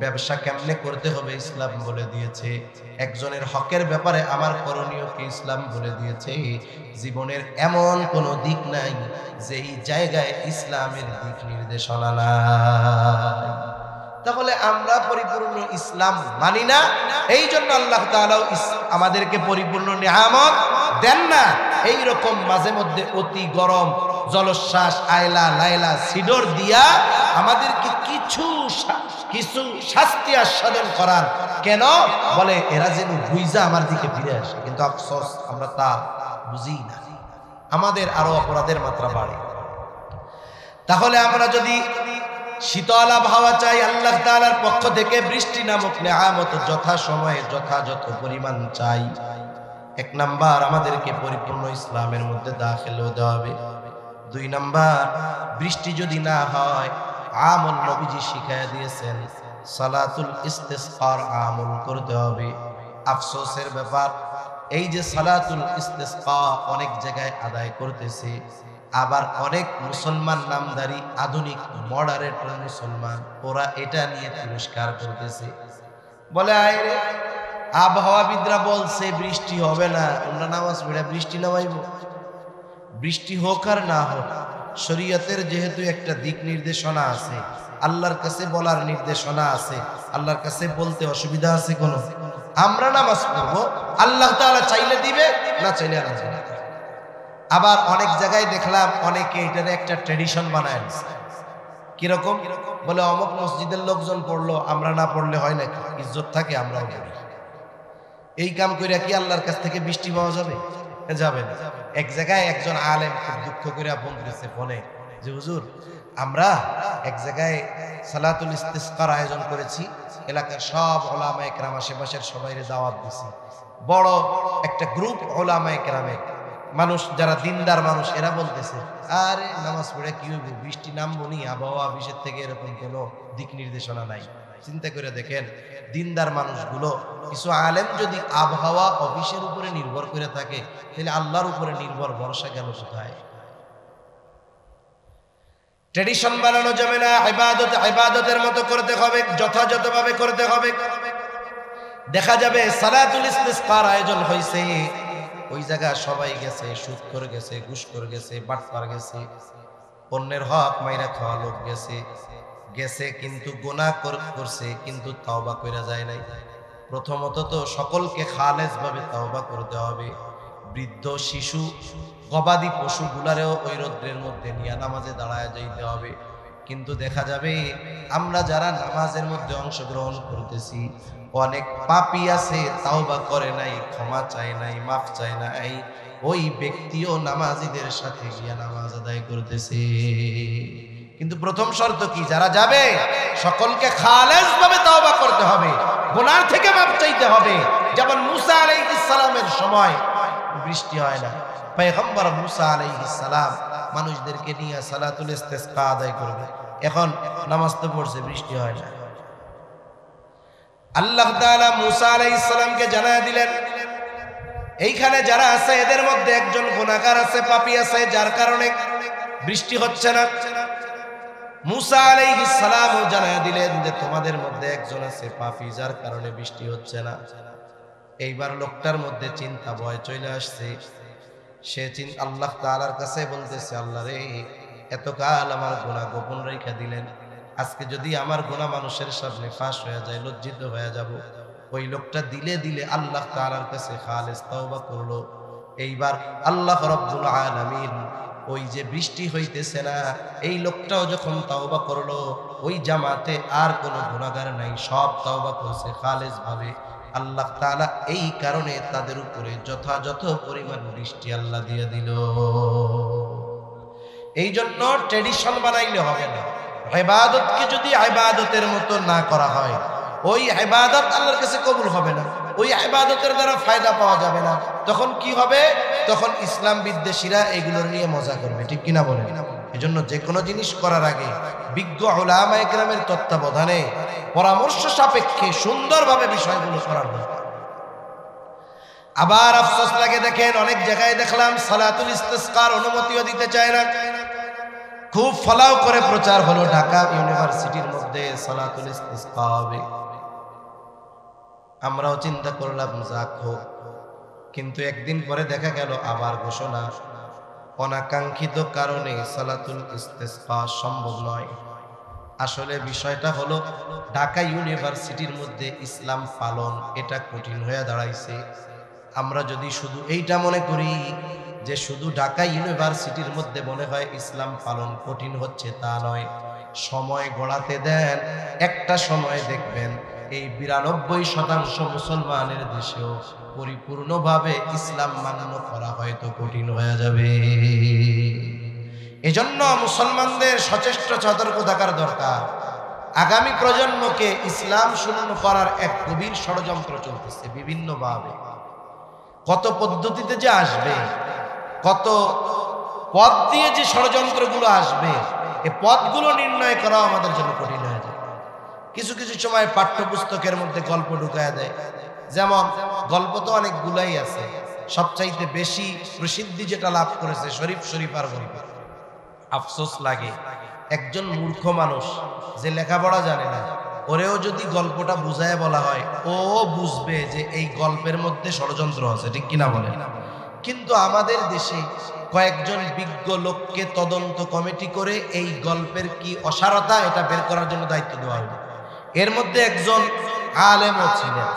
ব্যবসা কেমনে করতে হবে ইসলাম বলে দিয়েছে, একজনের হকের ব্যাপারে আমার করণীয়কে ইসলাম বলে দিয়েছে। জীবনের এমন কোনো দিক নাই যেই জায়গায় ইসলামের দিক নির্দেশনা নাই। তাহলে আমরা পরিপূর্ণ ইসলাম মানি না, এই জন্য আল্লাহ তাআলা আমাদেরকে পরিপূর্ণ নিয়ামত দেন না। এই রকম মাঝে মধ্যে অতি গরম জলশ্বাস, আয়লা লাইলা সিডর দিয়া আমাদেরকে কিছু শাস্তি আস্বাদন করার। কেন? বলে এরা যেন বুঝা আমার দিকে ফিরে আসে, কিন্তু আফসোস আমরা তা বুঝি না, আমাদের আরো অপরাধের মাত্রা বাড়ে। তাহলে আমরা যদি শীতল আবহাওয়া চাই, আল্লাহ তাআলার পক্ষ থেকে বৃষ্টি নামক নিয়ামত যথা সময়ে যথাযথ পরিমাণ চাই, 1 নাম্বার আমাদেরকে পরিপূর্ণ ইসলামের মধ্যে দাখিল হতে হবে। 2 নাম্বার, বৃষ্টি যদি না হয়, আমল নবীজি শিখাইয়া দিয়েছেন সালাতুল ইস্তিসকার আমল করতে হবে। আফসোসের ব্যাপার, এই যে সালাতুল ইস্তিসকা অনেক জায়গায় আদায় করতেছে, আবার অনেক মুসলমান নামধারী আধুনিক মডারেটর মুসলমান, ওরা এটা নিয়ে তিরস্কার করতেছে। বলে আরে আবহাওয়াবিদরা বলছে বৃষ্টি হবে না, আমরা নামাজ পড়ে বৃষ্টি নামাইব। বৃষ্টি হোক আর না হোক, শরীয়তের যেহেতু একটা দিক নির্দেশনা আছে, আল্লাহর কাছে বলার নির্দেশনা আছে, আল্লাহর কাছে বলতে অসুবিধা আছে কোনো? আমরা নামাজ পড়বো, আল্লাহ তাআলা চাইলে দিবে, না চাইলে না দিবে। আবার অনেক জায়গায় দেখলাম অনেকে এটার একটা ট্র্যাডিশন বানায় নিছে। কিরকম? বলে অমুক মসজিদের লোকজন পড়লো, আমরা না পড়লে হয় নাকি? ইজ্জত থাকে, আমরাও পড়ি। এই কাম কইরা কি আল্লাহর কাছ থেকে বৃষ্টি পাওয়া যাবে? যাবে না। এক জায়গায় একজন আলেম খুব দুঃখ করে বলতেছে ফোনে যে হুজুর, আমরা এক জায়গায় সালাতুল ইস্তিসকার আয়োজন করেছি, এলাকার সব উলামায়ে কেরাম, আশেপাশের সবাইকে দাওয়াত দিছি, বড় একটা গ্রুপ উলামায়ে কেরামের মানুষ যারা দিনদার মানুষ, এরা বলতেছে আরে নামাজ পড়ে কি হইব, বৃষ্টি নামবনি, আবহাওয়া অফিসের থেকে এরকম কোনো দিক নির্দেশনা নাই। চিন্তা করে দেখেন, দিনদার মানুষগুলো, কিছু আলেম যদি আবহাওয়া অফিসের উপরে নির্ভর করে থাকে, তাহলে আল্লাহর উপরে নির্ভর ভরসা গেল কোথায়? ট্র্যাডিশন বানানো যাবে না, ইবাদতের মতো করতে হবে, যথাযথভাবে করতে হবে। দেখা যাবে সালাতুল ইস্তিসকার আয়োজন হয়েছে, ওই জায়গা সবাই গেছে, সুদখোর গেছে, ঘুষখোর গেছে, বাটপার গেছে, অন্যের হক মাইরা খাওয়া লোক গেছে, কিন্তু গুনাহ করছে, কিন্তু তওবা কইরা যায় নাই। প্রথমত তো সকলকে খালেস ভাবে তওবা করতে হবে। বৃদ্ধ শিশু গবাদি পশুগুলারেও ওই রৌদ্রের মধ্যে নিয়ে নামাজে দাঁড়ায় যাইতে হবে। কিন্তু দেখা যাবে আমরা যারা নামাজের মধ্যে অংশগ্রহণ করতেছি, অনেক পাপী আছে, তাওবা করে নাই, ক্ষমা চায় নাই, মাফ চায় নাই, ওই ব্যক্তিও নামাজীদের সাথে গিয়া নামাজ আদায় করতেছে। কিন্তু প্রথম শর্ত কি? যারা যাবে সকলকে খালেস ভাবে তাওবা করতে হবে, গুনাহ থেকে মাফ চাইতে হবে। যেমন মুসা আলাইহিস সালামের সময় বৃষ্টি হয় না, পয়গম্বর মুসা আলাইহিস সালাম মানুষদেরকে নিয়ে সালাতুল ইস্তিসকা আদায় করবে। এখন নামাজ তো পড়ছে, বৃষ্টি হয় না। আল্লাহ তাআলা মুসা আলাইহিস সালামকে জানায় দিলেন, এইখানে যারা আছে এদের মধ্যে একজন গুনাহগার আছে, পাপী আছে, যার কারণে বৃষ্টি হচ্ছে না। মুসা আলাইহিস সালামও জানায় দিলেন যে তোমাদের মধ্যে একজন আছে পাপী, যার কারণে বৃষ্টি হচ্ছে না। এইবার লোকটার মধ্যে চিন্তা ভয় চলে আসছে। সে আল্লাহ তাআলার কাছে বলতেছে, আল্লাহ রে, এতকাল আমার গুনাহ গোপন রেখে দিলেন, আজকে যদি আমার গুনাহ মানুষের সামনে ফাঁস হয়ে যায়, লজ্জিত হয়ে যাব। ওই লোকটা দিলে দিলে আল্লাহ তাআলার কাছে খালেস তাওবা করলো। এইবার আল্লাহ রাব্বুল আলামিন ওই যে বৃষ্টি হইতেছে না, এই লোকটাও যখন তাওবা করলো, ওই জামাতে আর কোনো গুনাহগার নাই, সব তাওবা করছে খালেস ভাবে। আল্লাহ তাআলা এই কারণে তাদের উপরে যথাযথ পরিমাণ বৃষ্টি আল্লাহ দিয়ে দিল। এই জন্য ট্রেডিশন বানাইলে হবে না। ইবাদতকে যদি ইবাদতের মতো না করা হয়, ওই ইবাদত আল্লাহর কাছে কবুল হবে না, ওই ইবাদতের দ্বারা ফায়দা পাওয়া যাবে না। তখন কি হবে? তখন ইসলাম বিদ্বেষীরা এগুলোর নিয়ে মজা করবে, ঠিক কিনা বলেন? এজন্য যে কোনো জিনিস করার আগে বিজ্ঞ উলামায়ে কেরামের তত্ত্বাবধানে পরামর্শ সাপেক্ষে সুন্দরভাবে বিষয়গুলো করার দরকার। আবার আফসোস লাগে, দেখেন অনেক জায়গায় দেখলাম সালাতুল ইস্তিসকার অনুমতিও দিতে চায় না। খুব ফলাও করে প্রচার হলো ঢাকা ইউনিভার্সিটির মধ্যে সালাতুল ইস্তিসকা হবে। আমরাও চিন্তা করলাম যাক হোক, কিন্তু একদিন পরে দেখা গেল আবার ঘোষণা, অনাকাঙ্ক্ষিত কারণে সালাতুল ইস্তিসকা সম্ভব নয়। আসলে বিষয়টা হলো ঢাকা ইউনিভার্সিটির মধ্যে ইসলাম পালন এটা কঠিন হয়ে দাঁড়াইছে। আমরা যদি শুধু এইটা মনে করি যে শুধু ঢাকা ইউনিভার্সিটির মধ্যে মনে হয় ইসলাম পালন কঠিন হচ্ছে, তা নয়। সময় গড়াতে দেন, একটা সময় দেখবেন এই 92% মুসলমানের দেশেও পরিপূর্ণভাবে ইসলাম মান্য করা হয়তো কঠিন হয়ে যাবে। এজন্য মুসলমানদের সচেষ্ট সতর্ক থাকার দরকার। আগামী প্রজন্মকে ইসলাম শূন্য করার এক গভীর ষড়যন্ত্র চলতেছে বিভিন্নভাবে। কত পদ্ধতিতে যে আসবে, কত পথ দিয়ে যে ষড়যন্ত্রগুলো আসবে, এই পথগুলো নির্ণয় করা আমাদের জন্য কঠিন হয়ে যায়। কিছু কিছু সময় পাঠ্যপুস্তকের মধ্যে গল্প ঢুকায় দেয়। যেমন গল্প তো অনেকগুলাই আছে, সবচাইতে বেশি প্রসিদ্ধি যেটা লাভ করেছে শরীফ শরীফার গল্প। আফসোস লাগে, একজন মূর্খ মানুষ যে লেখাপড়া জানে না, ওরেও যদি গল্পটা বুঝায় বলা হয়, ও বুঝবে যে এই গল্পের মধ্যে ষড়যন্ত্র আছে, ঠিক কিনা বলে। কিন্তু আমাদের দেশে কয়েকজন বিজ্ঞ লোককে তদন্ত কমিটি করে এই গল্পের কি অসারতা এটা বের করার জন্য দায়িত্ব দেওয়া হলো। এর মধ্যে একজন আলেমও ছিলেন।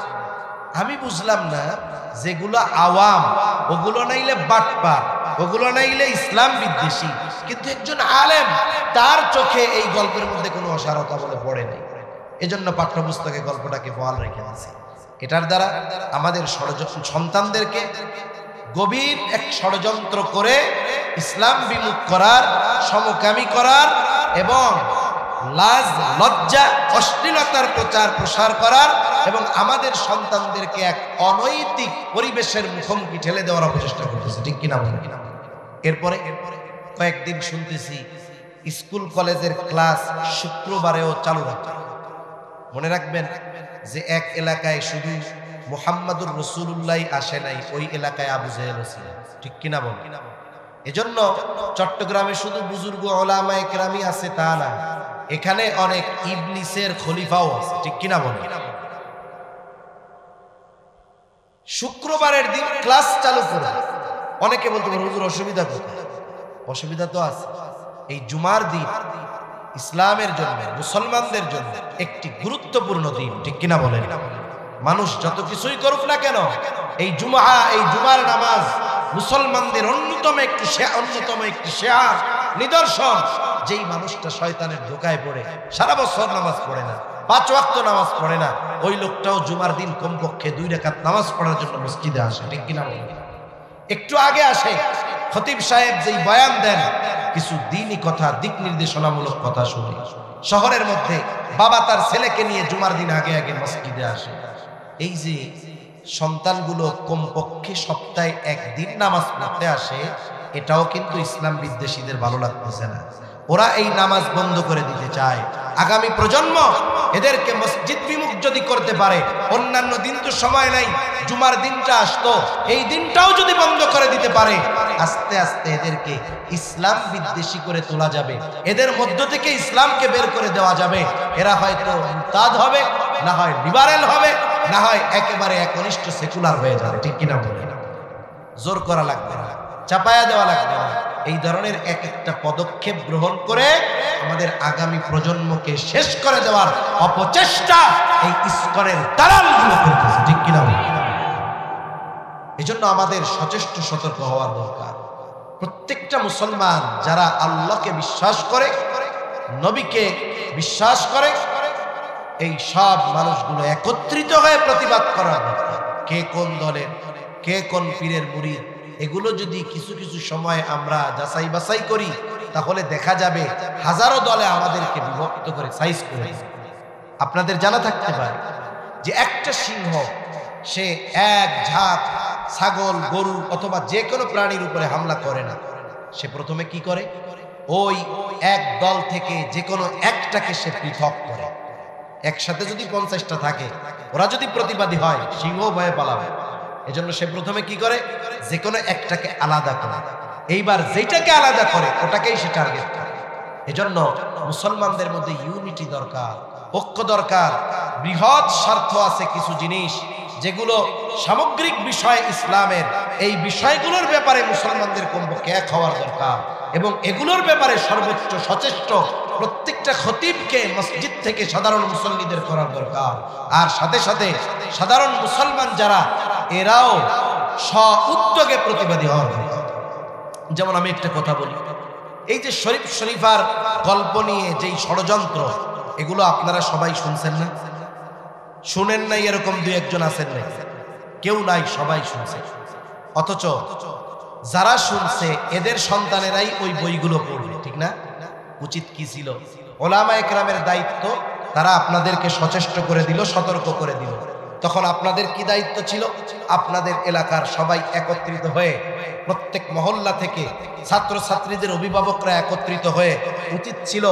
আমি বুঝলাম না, যেগুলো আওয়াম ওগুলো নাইলে বাটপার, ওগুলো নাইলে ইসলাম বিদ্বেষী, কিন্তু একজন আলেম তার চোখে এই গল্পের মধ্যে কোনো অসারতা বলে পড়ে নাই। এজন্য পাঠ্যপুস্তকে গল্পটাকে বহাল রেখে আছে। এটার দ্বারা আমাদের সন্তানদেরকে গভীর এক ষড়যন্ত্র করে ইসলাম বিমুখ করার, সমকামী করার এবং লাজ লজ্জা অশ্লীলতার প্রচার প্রসার করার এবং আমাদের সন্তানদেরকে এক অনৈতিক পরিবেশের মুখোমুখি ঠেলে দেওয়ার অপচেষ্টা করতেছে, ঠিক কিনা বলে। এরপরে কয়েকদিন শুনতেছি স্কুল কলেজের ক্লাস শুক্রবারেও চালু রাখা। মনে রাখবেন যে এক এলাকায় শুধু মুহাম্মাদুর রাসূলুল্লাহ আসে নাই, ওই এলাকায় আবু জেহেল ছিল, ঠিক কিনা বল। এজন্য চট্টগ্রামে শুধু বুজুর্গ উলামায়ে কেরামই আছে তা না, এখানে অনেক ইবলিসের খলিফাও আছে, ঠিক কিনা বল। শুক্রবারের দিন ক্লাস চালু করে অনেকে বলতে পারে হুজুর অসুবিধা কোথায়? অসুবিধা তো আছে। এই জুমার দিন ইসলামের জন্য, মুসলমানদের জন্য একটি গুরুত্বপূর্ণ দিন, ঠিক কিনা বলেন। মানুষ যত কিছুই করুক না কেন, এই জুমার নামাজ মুসলমানদের অন্যতম একটি শেয়ার নিদর্শন, যেই মানুষটা শয়তানের ধোকায় পড়ে সারা বছর নামাজ পড়ে না, 5 ওয়াক্ত নামাজ পড়ে না, ওই লোকটাও জুমার দিন কমপক্ষে 2 রাকাত নামাজ পড়ার জন্য মসজিদে আসে। ঠিক কিনা বলেন? একটু আগে আসে, খতিব সাহেব যেই বয়ান দেন, কিছু দ্বীনি কথা, দিক নির্দেশনামূলক কথা শুনে। শহরের মধ্যে বাবা তার ছেলেকে নিয়ে জুমার দিন আগে আগে মসজিদে আসে। এই যে সন্তানগুলো কমপক্ষে সপ্তাহে 1 দিন নামাজ পড়তে আসে, এটাও কিন্তু ইসলাম বিদ্বেষীদের ভালো লাগতেছে না। ওরা এই নামাজ বন্ধ করে দিতে চায়। আগামী প্রজন্ম এদেরকে মসজিদ বিমুখ যদি করতে পারে, অন্যান্য দিন তো সময় নাই, জুমার দিনটা আসতো, এই দিনটাও যদি বন্ধ করে দিতে পারে, আস্তে আস্তে এদেরকে ইসলাম বিদ্বেষী করে তোলা যাবে, এদের মধ্য থেকে ইসলামকে বের করে দেওয়া যাবে। এরা হয়তো মুরতাদ হবে, না হয় লিবারেল হবে, না হয় একেবারে একনিষ্ঠ সেকুলার হয়ে যাবে। ঠিক কিনা বলে? জোর করা লাগবে না, চাপায়া দেওয়া লাগবে না। এই ধরনের এক একটা পদক্ষেপ গ্রহণ করে আমাদের আগামী প্রজন্মকে শেষ করে দেওয়ার অপচেষ্টা এই ইসকনের দালালগুলো করতেছে। ঠিক কিনা? এজন্য আমাদের সচেষ্ট সতর্ক হওয়ার দরকার। প্রত্যেকটা মুসলমান যারা আল্লাহকে বিশ্বাস করে, নবীকে বিশ্বাস করে, এই সব মানুষগুলো একত্রিত হয়ে প্রতিবাদ করার দরকার। কে কোন দলের, কে কোন পীরের মুরিদ, এগুলো যদি কিছু কিছু সময় আমরা যাচাই বাছাই করি, তাহলে দেখা যাবে হাজারো দলে আমাদেরকে বিভক্ত করে সাইজ করে। আপনাদের জানা থাকতে পারে যে একটা সিংহ সে এক ঝাঁক ছাগল, গরু অথবা যে কোনো প্রাণীর উপরে হামলা করে না। সে প্রথমে কি করে? ওই এক দল থেকে যে কোনো একটাকে সে পৃথক করে। একসাথে যদি 50টা থাকে, ওরা যদি প্রতিবাদী হয়, সিংহ ভয়ে পালাবে। এজন্য সে প্রথমে কি করে? যে কোনো একটাকে আলাদা করে। এইবার যেটাকে আলাদা করে ওটাকেই সে টার্গেট করে। এজন্য মুসলমানদের মধ্যে ইউনিটি দরকার, ঐক্য দরকার। বৃহৎ স্বার্থ আছে কিছু জিনিস যেগুলো সামগ্রিক বিষয় ইসলামের, এই বিষয়গুলোর ব্যাপারে মুসলমানদের কমপক্ষে এক হওয়ার দরকার, এবং এগুলোর ব্যাপারে সর্বোচ্চ সচেষ্ট প্রত্যেকটা খতিবকে মসজিদ থেকে সাধারণ মুসল্লিদের করার দরকার। আর সাথে সাথে সাধারণ মুসলমান যারা, এরাও স্ব-উদ্যোগে প্রতিবাদী হওয়ার দরকার। যেমন আমি একটা কথা বলি, এই যে শরীফ শরীফার গল্প নিয়ে যেই ষড়যন্ত্র, এগুলো আপনারা সবাই শুনছেন না? শুনেন নাই এরকম 2-1 আছেন না? কেউ নাই, সবাই শুনছে। অথচ যারা শুনছে এদের সন্তানেরাই ওই বইগুলো পড়বে। ঠিক না? উচিত কি ছিল? ওলামা একরামের দায়িত্ব, তারা আপনাদেরকে সচেষ্ট করে দিল, সতর্ক করে দিল। তখন আপনাদের কি দায়িত্ব ছিল? আপনাদের এলাকার সবাই একত্রিত হয়ে, প্রত্যেক মহল্লা থেকে ছাত্রছাত্রীদের অভিভাবকরা একত্রিত হয়ে উচিত ছিল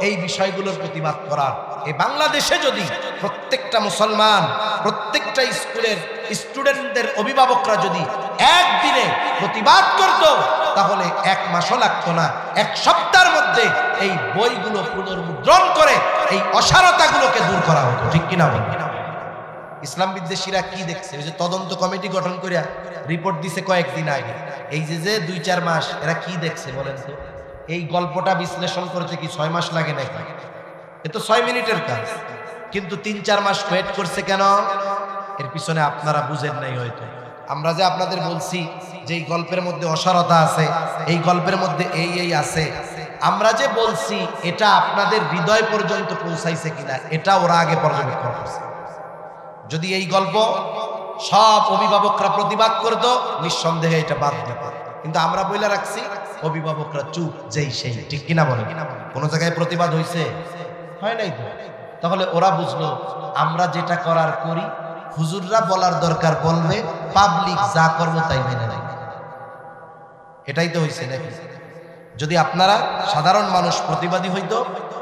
এই বিষয়গুলোর প্রতিবাদ করার। এই বাংলাদেশে যদি প্রত্যেকটা মুসলমান, প্রত্যেকটা স্কুলের স্টুডেন্টদের অভিভাবকরা যদি একদিনে প্রতিবাদ করত, তাহলে 1 মাসও লাগতো না, 1 সপ্তাহের মধ্যে এই বইগুলো পুনর্মুদ্রণ করে এই অসারতাগুলোকে দূর করা হতো। ঠিক কিনা বলেন? ইসলাম বিদ্বেষীরা কি দেখছে? ওই যে তদন্ত কমিটি গঠন করে রিপোর্ট দিছে কয়েকদিন আগে, এই যে 2-4 মাস, এরা কি দেখছে বলেন তো? এই গল্পটা বিশ্লেষণ করতে কি 6 মাস লাগে নাকি? এ তো 6 মিনিটের কাজ, কিন্তু 3-4 মাস ওয়েট করছে কেন? এর পিছনে আপনারা বুঝেন নাই হয়তো। আমরা যে আপনাদের বলছি যে এই গল্পের মধ্যে অসারতা আছে, এই গল্পের মধ্যে এই আছে, আমরা যে বলছি এটা আপনাদের হৃদয় পর্যন্ত পৌঁছাইছে কিনা, এটা ওরা আগে পর্যবেক্ষণ করছে। যদি এই গল্প সব অভিভাবকরা প্রতিবাদ করত, নিঃসন্দেহে এটা বাদ দিত। কিন্তু আমরা বইলা রাখছি, অভিভাবকরা চুপ, যেই সেই। ঠিক কিনা বলে? কোন জায়গায় প্রতিবাদ হয়েছে? হয় নাই তো। তাহলে ওরা বুঝলো আমরা যেটা করার করি, হুজুররা বলার দরকার বলবে, পাবলিক যা করবো তাই মেনে নেয়। এটাই তো হয়েছে নাকি? যদি আপনারা সাধারণ মানুষ প্রতিবাদী হইতো,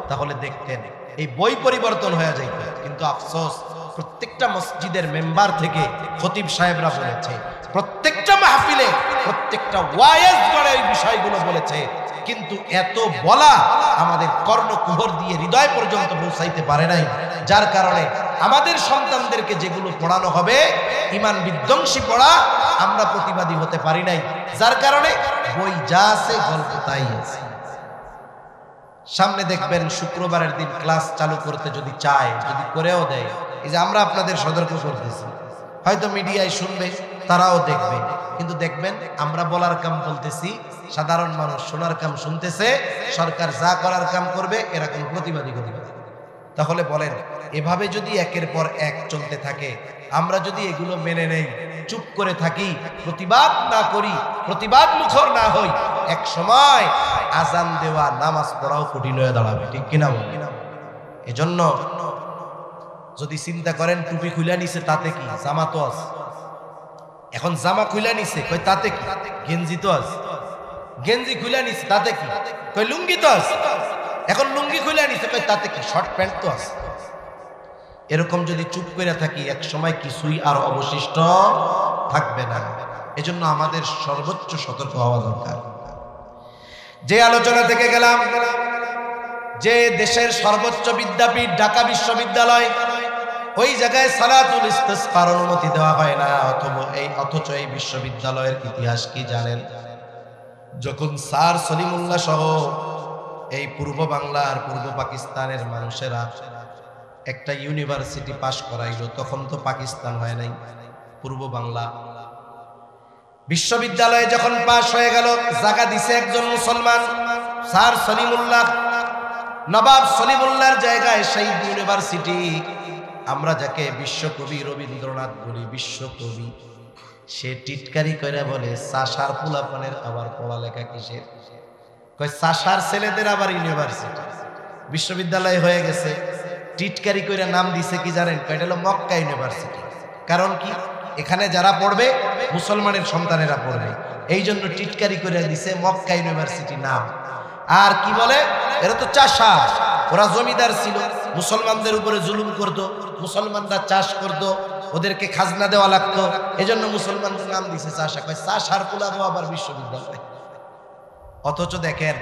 তাহলে দেখতেন এই বই পরিবর্তন হয়ে যাইত। কিন্তু আফসোস, প্রত্যেকটা মসজিদের মেম্বার থেকে খতিব সাহেবরা বলেছে, প্রত্যেকটা মাহফিলে, প্রত্যেকটা ওয়াইজ করে এই বিষয়গুলো বলেছে, কিন্তু এত বলা আমাদের কর্ণকুহর দিয়ে হৃদয় পর্যন্ত পৌঁছাইতে পারে নাই। যার কারণে আমাদের সন্তানদেরকে যেগুলো পড়ানো হবে, ঈমান বিধ্বংসী পড়া, আমরা প্রতিবাদী হতে পারি নাই। যার কারণে বই যা আছে গল্প তাই আছে। সামনে দেখবেন শুক্রবারের দিন ক্লাস চালু করতে যদি চায়, যদি করেও দেয়, এই যে আমরা আপনাদের সতর্ক করতেছি, হয়তো মিডিয়ায় শুনবে, তারাও দেখবে। কিন্তু দেখবেন আমরা বলার কাম বলতেছি, সাধারণ মানুষ শোনার কাম শুনতেছে, সরকার যা করার কাম করবে এরা কোনো প্রতিবাদী করবে না। তাহলে বলেন, এভাবে যদি একের পর এক চলতে থাকে, আমরা যদি এগুলো মেনে নেই, চুপ করে থাকি, প্রতিবাদ না করি, প্রতিবাদ মুখর না হই, এক সময় আজান দেওয়া নামাজ পড়াও কঠিন হয়ে দাঁড়াবে। ঠিক কিনা বলেন? এজন্য যদি চিন্তা করেন টুপি খুলে নিছে তাতে কি, জামা তো আছে, এখন জামা খুলে নিছে কই তাতে কি, গেঞ্জি তো আছে, গেঞ্জি খুলে নিছে তাতে কি, কই লুঙ্গি তো আছে, এখন লুঙ্গি খুলে নিছে কই তাতে কি, শর্ট প্যান্ট তো আছে। এরকম যদি চুপ করে থাকি, এক সময় কিছুই আর অবশিষ্ট থাকবে না। এজন্য আমাদের সর্বোচ্চ সতর্ক হওয়া দরকার। যে আলোচনা থেকে গেলাম, যে দেশের সর্বোচ্চ বিদ্যাপীঠ ঢাকা বিশ্ববিদ্যালয়, ওই জায়গায় সালাতুল ইস্তিসকার অনুমতি দেওয়া হয় না। অথচ এই বিশ্ববিদ্যালয়ের ইতিহাস কি জানেন? যখন স্যার সলিমুল্লাহ সহ এই পূর্ব বাংলার, পূর্ব পাকিস্তানের মানুষেরা একটা ইউনিভার্সিটি পাশ করাইল, তখন তো পাকিস্তান হয় নাই, পূর্ব বাংলা। বিশ্ববিদ্যালয়ে যখন পাশ হয়ে গেল, জায়গা দিছে একজন মুসলমান, স্যার সলিমুল্লাহ। নবাব সলিমুল্লাহর জায়গায় সেই ইউনিভার্সিটি, আমরা যাকে বিশ্বকবি রবীন্দ্রনাথ বলি, বিশ্বকবি, সে টিটকারি করে বলে চাষার পোলাপানের আবার পড়ালেখা কিসের, কয় চাষার ছেলেদের আবার ইউনিভার্সিটি, বিশ্ববিদ্যালয় হয়ে গেছে। টিটকারি করে নাম দিছে কি জানেন? এটা হলো মক্কা ইউনিভার্সিটি। কারণ কি, এখানে যারা পড়বে মুসলমানের সন্তানেরা পড়বে, এই জন্য টিটকারি করে দিছে মক্কা ইউনিভার্সিটি নাম। আর কি বলে, এরা তো চাষা, ওরা জমিদার ছিল, মুসলমানদের উপরে জুলুম করতো, মুসলমানরা চাষ করতো, ওদেরকে খাজনা দেওয়া লাগতো, এজন্য মুসলমানদের নাম দিছে চাষা। কয় চাষার পোলাগো আবার বিশ্ববিদ্যালয়। অথচ দেখেন,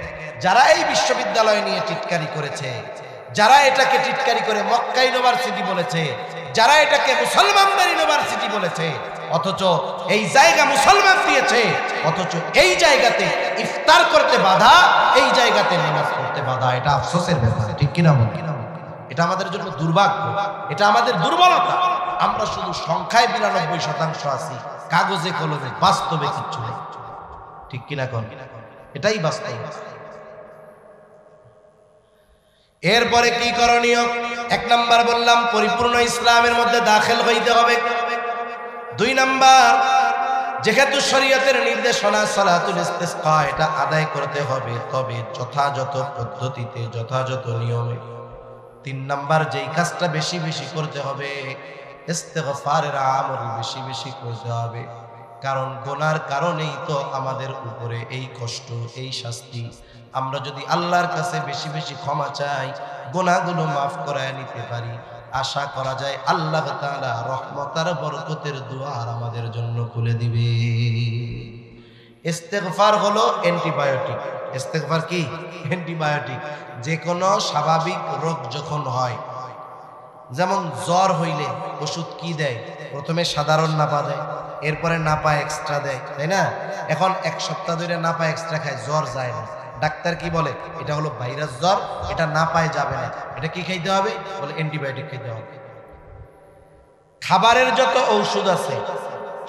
যারা এই বিশ্ববিদ্যালয় নিয়ে টিটকারি করেছে, যারা এটাকে টিটকারি করে মক্কা ইউনিভার্সিটি বলেছে, যারা এটাকে মুসলমানদের ইউনিভার্সিটি বলেছে, অথচ এই জায়গা মুসলমান দিয়েছে, অথচ এই জায়গাতে ইফতার করতে বাধা, এই জায়গাতে নামাজ পড়তে বাধা। এটা আফসোসের ব্যাপার। ঠিক কিনা বল? এটা আমাদের জন্য দুর্ভাগ্য, এটা আমাদের দুর্বলতা। আমরা শুধু সংখ্যায় 92% আছি, কাগজে কলমে, বাস্তবে কিচ্ছু নেই। ঠিক কিনা কোন? এটাই বাস্তব। এরপরে কি করণীয়? 1 নাম্বার বললাম, পরিপূর্ণ ইসলামের মধ্যে দাখিল হইতে হবে। 2 নাম্বার, যেহেতু শরীয়তের নির্দেশনা সালাতুল ইস্তিসকা, এটা আদায় করতে হবে, তবে যথাযথ পদ্ধতিতে, যথাযথ নিয়মে। 3 নাম্বার, যেই কাজটা বেশি বেশি করতে হবে, ইস্তিগফারের আমল বেশি বেশি করতে হবে। কারণ গুনার কারণেই তো আমাদের উপরে এই কষ্ট, এই শাস্তি। আমরা যদি আল্লাহর কাছে বেশি বেশি ক্ষমা চাই, গুনাহগুলো মাফ করায় নিতে পারি, আশা করা যায় আল্লাহ তাআলা রহমত আর বরকতের দুয়ার আমাদের জন্য খুলে দিবে। ইস্তিগফার হলো অ্যান্টিবায়োটিক। ইস্তিগফার কি? অ্যান্টিবায়োটিক। যে কোনো স্বাভাবিক রোগ যখন হয়, যেমন জ্বর হইলে ওষুধ কি দেয়? প্রথমে সাধারণ নাপা দেয়, এরপরে নাপা এক্সট্রা দেয়, তাই না? এখন 1 সপ্তাহ ধরে নাপা এক্সট্রা খায়, জ্বর যায় না। ডাক্তার কি বলে? এটা হলো ভাইরাস জ্বর, এটা নাপায় যাবে না, এটা কি খাইতে হবে? বলে অ্যান্টিবায়োটিক খেতে হবে। খাবারের যত ঔষধ আছে,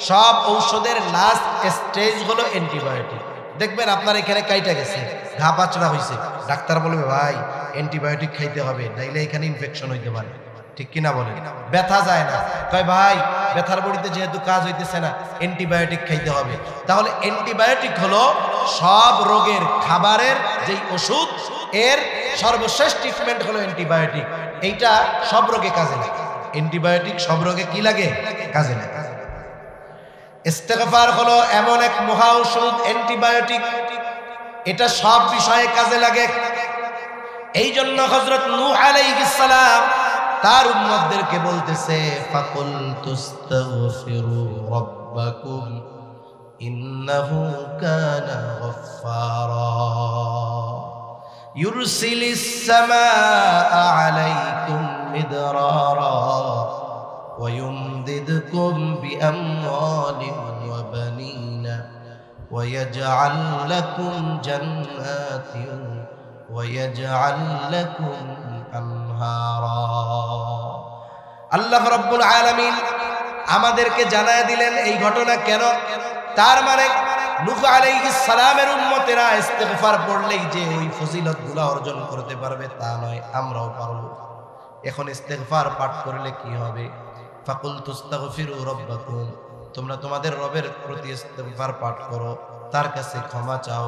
সব ঔষধের লাস্ট স্টেজ হলো অ্যান্টিবায়োটিক। দেখবেন আপনার এখানে কাইটা গেছে, ঘা পাচড়া হয়েছে, ডাক্তার বলবে ভাই অ্যান্টিবায়োটিক খাইতে হবে, নাইলে এখানে ইনফেকশন হইতে পারে। ঠিক কিনা বলে? ব্যথা যায় না, কয় ভাই ব্যথার বড়িতে যেহেতু কাজ হইতেছে না, অ্যান্টিবায়োটিক খাইতে হবে। তাহলে অ্যান্টিবায়োটিক হলো সব রোগের খাবারের যেই ওষুধ, এর সর্বশেষ ট্রিটমেন্ট হলো অ্যান্টিবায়োটিক। এইটা সব রোগে কাজে লাগে। অ্যান্টিবায়োটিক সব রোগে কি লাগে? কাজে লাগে। ইস্তিগফার হলো এমন এক মহা ঔষধ, অ্যান্টিবায়োটিক, এটা সব বিষয়ে কাজে লাগে। এই জন্য হযরত নূহ আলাইহিস সালাম তার উম্মতদেরকে বলতেছে, ফাকুল তুস্তাগফিরু রাব্বাকুম ইন্নাহু কানা গফফারা ইউরসিলিস সামাআ আলাইকুম মিদরারা ওয়া ইউমদিদকুম বিআমওয়ালিন ওয়া বানিনা ওয়া ইয়াজআল লাকুম জান্নাতিন ওয়া ইয়াজআল লাকুম আনহারা। আল্লাহ রাব্বুল আলামিন আমাদেরকে জানায় দিলেন এই ঘটনা কেন। তার মানে নূহ আলাইহিস সালামের উম্মতেরা ইস্তিগফার পড়লেই যে ওই ফজিলতগুলো অর্জন করতে পারবে তা নয়, আমরাও পারব। এখন ইস্তিগফার পাঠ করলে কি হবে? ফাকুলতু আস্তাগফিরু রাব্বাকুম, তোমরা তোমাদের রবের প্রতি ইস্তিগফার পাঠ করো, তার কাছে ক্ষমা চাও,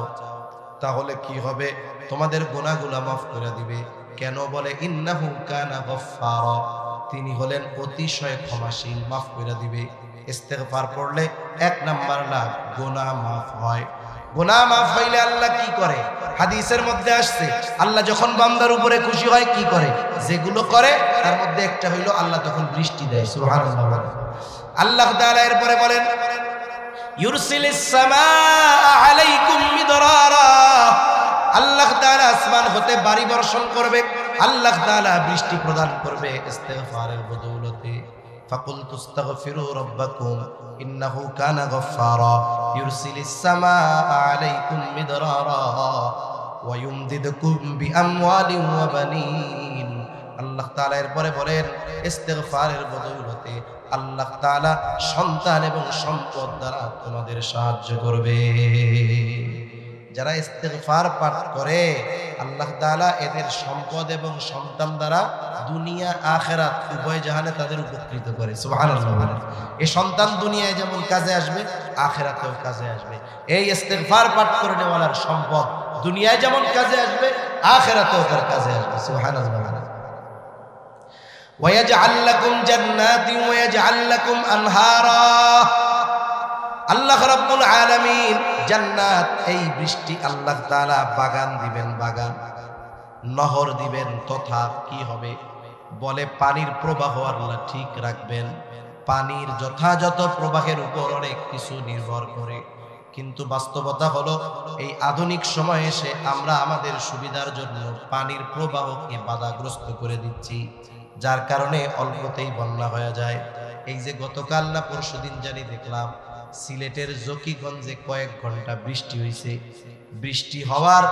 তাহলে কি হবে? তোমাদের গুনাহগুলো মাফ করে দিবে। কেন বলে ইন্নাহু কানা গফফারা, তিনি হলেন অতিশয় ক্ষমাশীল, মাফ করে দিবে। ইস্তিগফার পড়লে এক নাম্বার লাভ গুনাহ মাফ হয়। গুনাহ মাফ হইলে আল্লাহ কি করে? হাদিসের মধ্যে আসছে আল্লাহ যখন বান্দার উপরে খুশি হয় কি করে? যেগুলো করে তার মধ্যে একটা হইলো আল্লাহ তখন বৃষ্টি দেয়। সুবহানাল্লাহ। আল্লাহ তাআলা এরপরে বলেন ইউরসিলিস সামাআ আলাইকুম মিদরারা, আল্লাহ তাআলা আসমান হতে বাড়ি বর্ষণ করবে, আল্লাহ তাআলা বৃষ্টি প্রদান করবে ইস্তিগফারের বদৌলতে। ফাকুলতু আস্তাগফিরু রাব্বাকুম ইন্নাহু কানা গফফারা ইউরসিলিস সামাআ আলাইকুম মিদরারা ওয়া ইউমদিদকুম বিআমওয়ালিন ওয়া বানিন। আল্লাহ তাআলা এরপরে বলেন ইস্তিগফারের বদৌলতে আল্লাহ তাআলা সন্তান এবং সম্পদ দ্বারা তোমাদের সাহায্য করবে। যারা ইস্তিগফার পাঠ করে আল্লাহ তাআলা এদের সম্পদ এবং সন্তান দ্বারা দুনিয়া আখিরাত উভয় জাহানে তাদের উপকৃত করে। সুবহানাল্লাহ। এই সন্তান দুনিয়ায় যেমন কাজে আসবে আখিরাতেও কাজে আসবে। এই ইস্তিগফার পাঠ করে নেওয়ার সম্পদ দুনিয়ায় যেমন কাজে আসবে আখিরাতেও তার কাজে আসবে। সুবহানাল্লাহ। ওয়ায়াজআল লাকুম জান্নাতিন ওয়ায়াজআল লাকুম আনহারা, আল্লাহ রাব্বুল আলামিন জান্নাত, এই বৃষ্টি আল্লাহ তাআলা বাগান দিবেন, বাগান নহর দিবেন, তথা কি হবে বলে পানির প্রবাহ আল্লাহ ঠিক রাখবেন। পানির যথাযথ প্রবাহের উপর অনেক কিছু নির্ভর করে, কিন্তু বাস্তবতা হলো এই আধুনিক সময়ে এসে আমরা আমাদের সুবিধার জন্য পানির প্রবাহকে বাধাগ্রস্ত করে দিচ্ছি, যার কারণে অল্পতেই বন্যা হয়ে যায়। এই যে গতকাল না পরশুদিন জানি দেখলাম সিলেটের জকিগঞ্জে কয়েক ঘন্টা বৃষ্টি হয়েছে। বৃষ্টি হওয়ার